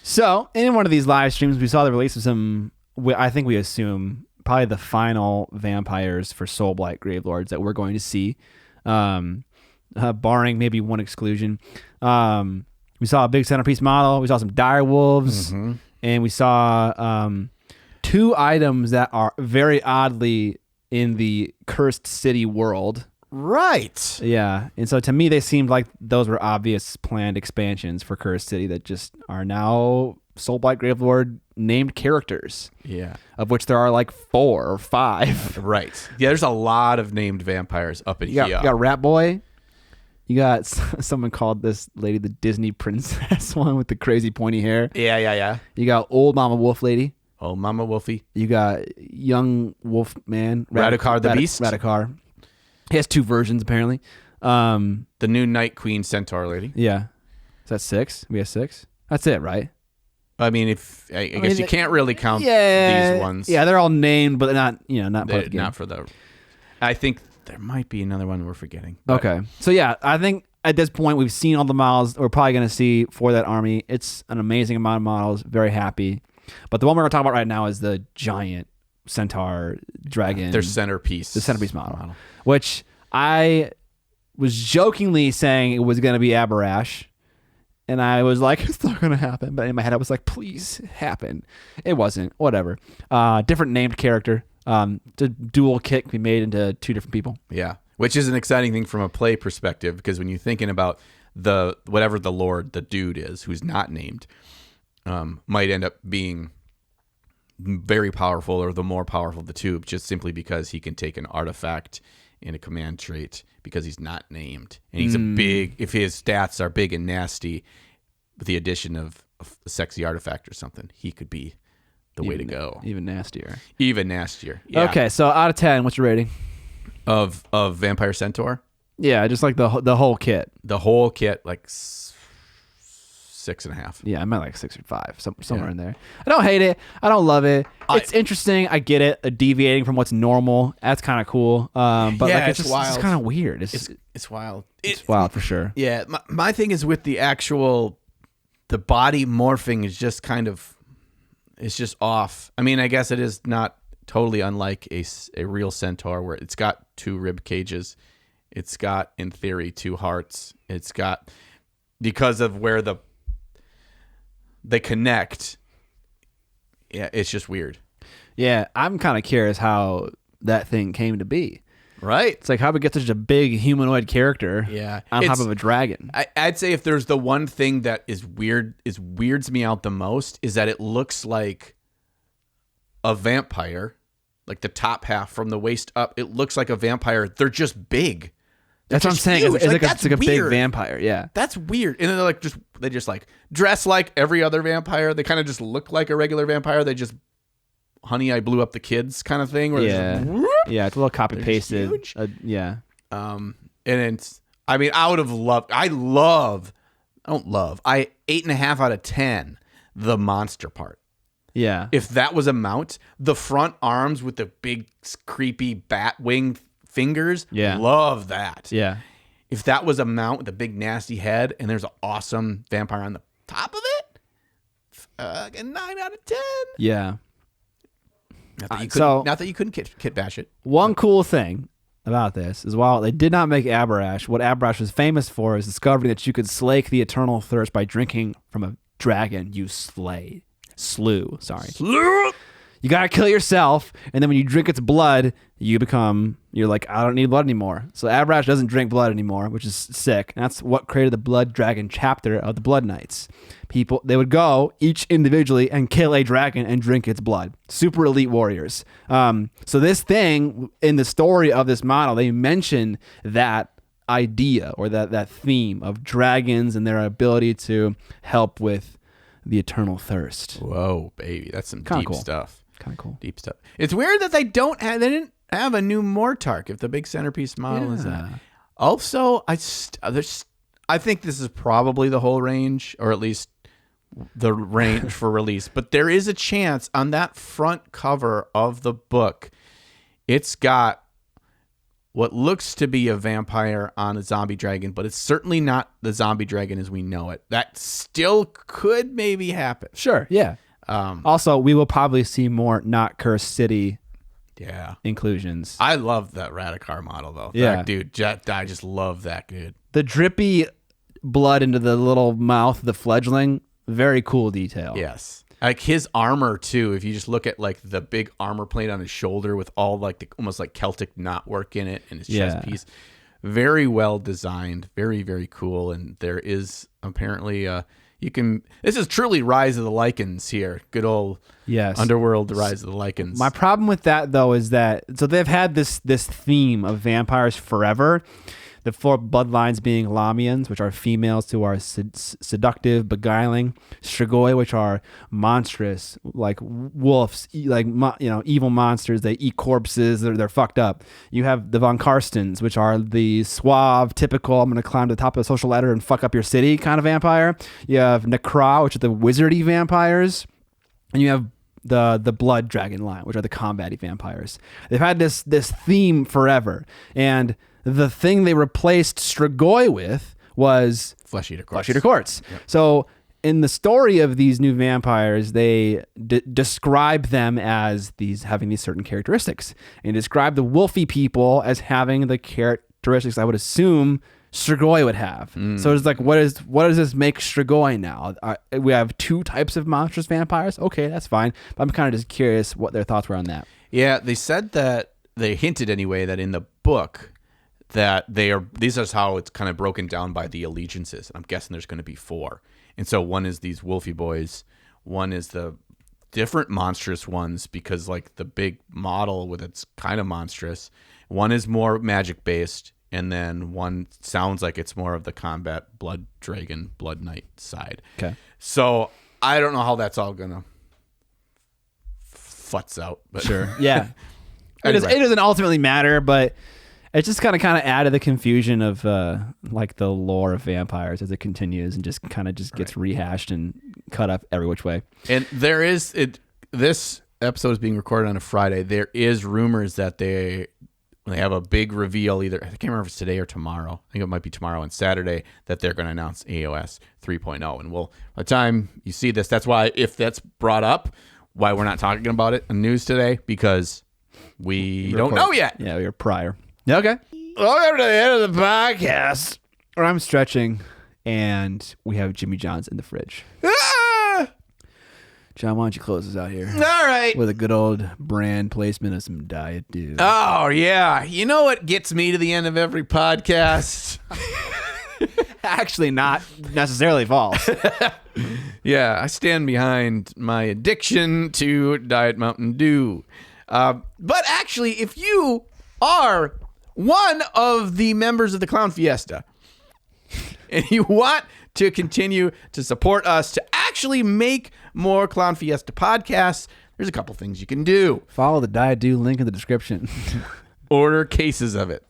So in one of these live streams, we saw the release of some. I think we assume probably the final vampires for Soulblight Gravelords that we're going to see, barring maybe one exclusion. We saw a big centerpiece model. We saw some dire wolves, and we saw 2 items that are very oddly in the Cursed City world. Right. Yeah. And so to me, they seemed like those were obvious planned expansions for Cursed City that just are now Soulblight Gravelord named characters. Yeah. Of which there are like 4 or 5. Right. Yeah, there's a lot of named vampires up in here. You got Rat Boy. You got someone called this lady the Disney princess one with the crazy pointy hair. Yeah. You got Old Mama Wolf Lady. Oh, Mama Wolfie. You got Young Wolf Man. Radukar the Beast. Radukar. He has 2 versions, apparently. The new Night Queen Centaur lady. Yeah. Is that 6? We have 6? That's it, right? I mean, I guess you can't really count these ones. Yeah, they're all named, but not part of the game. Not for the... I think there might be another one we're forgetting. Okay. So, yeah, I think at this point, we've seen all the models we're probably going to see for that army. It's an amazing amount of models. Very happy. But the one we're going to talk about right now is the giant centaur dragon. Their centerpiece. The centerpiece model. Which I was jokingly saying it was going to be Abarash. And I was like, it's not going to happen. But in my head, I was like, please happen. It wasn't. Whatever. Different named character. The dual kit can be made into 2 different people. Yeah. Which is an exciting thing from a play perspective. Because when you're thinking about whatever the lord, the dude is, who's not named, might end up being very powerful or the more powerful of the 2, just simply because he can take an artifact in a command trait because he's not named. And he's if his stats are big and nasty, with the addition of a sexy artifact or something, he could be the way to go. Even nastier. Yeah. Okay, so out of 10, what's your rating? Of Vampire Centaur? Yeah, just like the whole kit. The whole kit, like 6.5. Yeah, I meant like 6 or 5, somewhere in there. I don't hate it. I don't love it. It's interesting. I get it. Deviating from what's normal. That's kind of cool. But yeah, it's wild. It's kind of weird. It's wild. It's wild for sure. Yeah, my thing is with the body morphing is just kind of, it's just off. I mean, I guess it is not totally unlike a real centaur where it's got 2 rib cages. It's got, in theory, 2 hearts. It's got, because of where they connect. Yeah, it's just weird. Yeah, I'm kind of curious how that thing came to be. Right. It's like how we get such a big humanoid character on top of a dragon. I'd say if there's the one thing that weirds me out the most is that it looks like a vampire, like the top half from the waist up. It looks like a vampire. They're just big. That's what I'm saying. It's like a big vampire. Yeah. That's weird. And then they just dress like every other vampire. They kind of just look like a regular vampire. They just, honey, I blew up the kids kind of thing. Where yeah. Yeah. It's a little copy pasted. Yeah. And it's, I mean, I would have loved, I 8.5 out of 10, the monster part. Yeah. If that was a mount, the front arms with the big creepy bat wing fingers, love that. Yeah. If that was a mount with a big nasty head and there's an awesome vampire on the top of it, a 9 out of 10. Yeah. Not that you couldn't kit bash it. One cool thing about this is while they did not make Abrash, what Abrash was famous for is discovering that you could slake the eternal thirst by drinking from a dragon you slew. You gotta kill yourself, and then when you drink its blood, you're like, I don't need blood anymore. So Abrash doesn't drink blood anymore, which is sick. And that's what created the Blood Dragon chapter of the Blood Knights. They would go each individually and kill a dragon and drink its blood. Super elite warriors. So this thing in the story of this model, they mention that idea or that theme of dragons and their ability to help with the eternal thirst. Whoa, baby, that's some Kinda deep cool. stuff. Kind of cool. Deep stuff. It's weird that they didn't have a new Mortark if the big centerpiece model is that. Also, I think this is probably the whole range, or at least the range for release. But there is a chance on that front cover of the book, it's got what looks to be a vampire on a zombie dragon, but it's certainly not the zombie dragon as we know it. That still could maybe happen. Sure, yeah. Also, we will probably see more not Cursed City inclusions. I love that Radikar model, though. Yeah. Dude, I just love that dude. The drippy blood into the little mouth of the fledgling, very cool detail. Yes. Like his armor, too, if you just look at like the big armor plate on his shoulder with all like almost like Celtic knotwork in it and his chest piece. Very well designed. Very, very cool. And there is apparently... this is truly Rise of the Lycans here. Good old Underworld Rise of the Lycans. My problem with that, though, is that so they've had this theme of vampires forever. The 4 bloodlines being Lamians, which are females who are seductive, beguiling. Strigoi, which are monstrous, like wolves, evil monsters. They eat corpses. They're fucked up. You have the Von Karstens, which are the suave, typical, I'm going to climb to the top of the social ladder and fuck up your city kind of vampire. You have Necra, which are the wizardy vampires. And you have the Blood Dragon line, which are the combat-y vampires. They've had this theme forever. And the thing they replaced Strigoi with was Flesh Eater Quartz. Yep. So in the story of these new vampires, they describe them as having these certain characteristics, and describe the wolfy people as having the characteristics I would assume Strigoi would have. So it's like, what does this make Strigoi now? We have 2 types of monstrous vampires. Okay, that's fine. But I'm kind of just curious what their thoughts were on that. Yeah, they said that they hinted anyway that in the book that these are how it's kind of broken down by the allegiances. I'm guessing there's going to be 4. And so one is these wolfy boys, one is the different monstrous ones because like the big model with it's kind of monstrous. One is more magic based, and then one sounds like it's more of the combat blood dragon, blood knight side. Okay. So I don't know how that's all going to futz out, but sure. Yeah. Anyway. It doesn't ultimately matter, but it just kind of added the confusion of like the lore of vampires as it continues and just gets rehashed and cut up every which way. And there is this episode is being recorded on a Friday. There is rumors that they have a big reveal either, I can't remember if it's today or tomorrow. I think it might be tomorrow and Saturday that they're going to announce AOS 3.0. And by the time you see this, that's why if that's brought up, why we're not talking about it in news today, because we don't know yet. Yeah, we're prior. Okay. Welcome to the end of the podcast. Where I'm stretching, and we have Jimmy John's in the fridge. Ah! John, why don't you close us out here? All right. With a good old brand placement of some Diet Dew. Oh, yeah. You know what gets me to the end of every podcast? Actually, not necessarily false. Yeah, I stand behind my addiction to Diet Mountain Dew. But actually, if you are one of the members of the Clown Fiesta and you want to continue to support us to actually make more Clown Fiesta podcasts, there's a couple things you can do. Follow the Diet Dew link in the description. Order cases of it.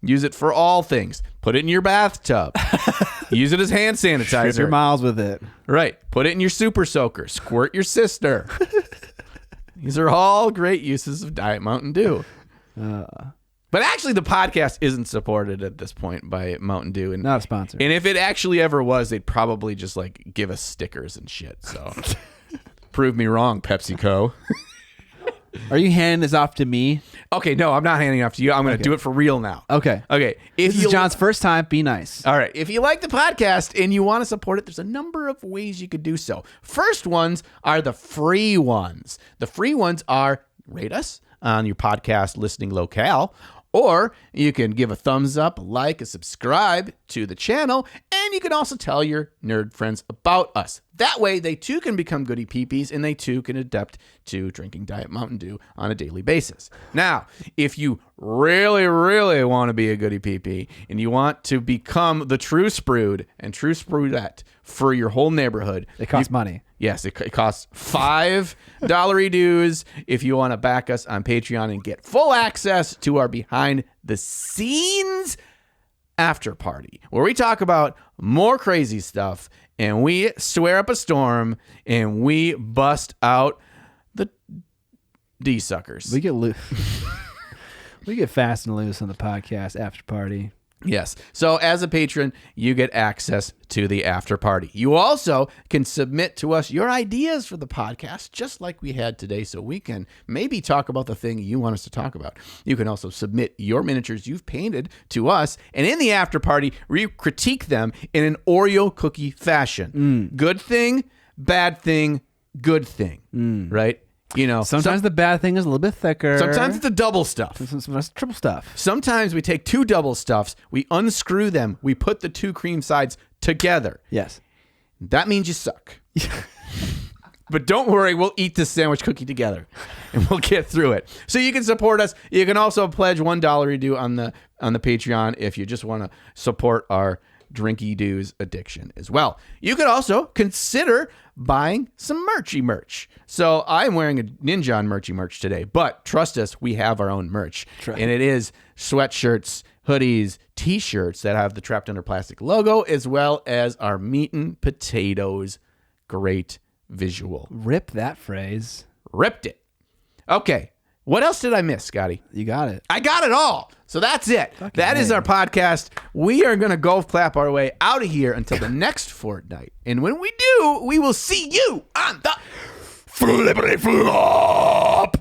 Use it for all things. Put it in your bathtub. Use it as hand sanitizer. Trip your miles with it. Right. Put it in your super soaker. Squirt your sister. These are all great uses of Diet Mountain Dew. But actually, the podcast isn't supported at this point by Mountain Dew. And, not a sponsor. And if it actually ever was, they'd probably just like give us stickers and shit. So Prove me wrong, PepsiCo. Are you handing this off to me? Okay, no, I'm not handing it off to you. I'm going to do it for real now. Okay. Okay. This is John's first time. Be nice. All right. If you like the podcast and you want to support it, there's a number of ways you could do so. First ones are the free ones. The free ones are rate us on your podcast listening locale, or you can give a thumbs up, a like, a subscribe to the channel, and you can also tell your nerd friends about us. That way, they too can become goody peepees, and they too can adapt to drinking Diet Mountain Dew on a daily basis. Now, if you really, really want to be a goody peepee, and you want to become the true Sprood and true Sproodette for your whole neighborhood, It costs money. yes, it costs $5 dues if you want to back us on Patreon and get full access to our behind the scenes after party, where we talk about more crazy stuff and we swear up a storm and we bust out the D suckers. We get loose. We get fast and loose on the podcast after party. Yes. So as a patron, you get access to the after party. You also can submit to us your ideas for the podcast, just like we had today, so we can maybe talk about the thing you want us to talk about. You can also submit your miniatures you've painted to us, and in the after party, we critique them in an Oreo cookie fashion. Good thing, bad thing, good thing, right? You know, Sometimes the bad thing is a little bit thicker. sometimes it's the double stuff. Sometimes it's triple stuff. Sometimes we take two double stuffs, we unscrew them, we put the two cream sides together. Yes. That means you suck. But don't worry, we'll eat this sandwich cookie together, and we'll get through it. So you can support us. You can also pledge $1 you do on the Patreon if you just want to support our drinky dues addiction as well. You could also consider buying some merch. So I'm wearing a Ninja on merch today, but trust us, we have our own merch. And it is sweatshirts, hoodies, t-shirts that have the Trapped Under Plastic logo, as well as our meat and potatoes. Great visual. Rip that phrase. Ripped it. Okay. What else did I miss, Scotty? You got it. I got it all. So that's it. That is our podcast. We are going to golf clap our way out of here until the next fortnight. And when we do, we will see you on the Flippity Flop.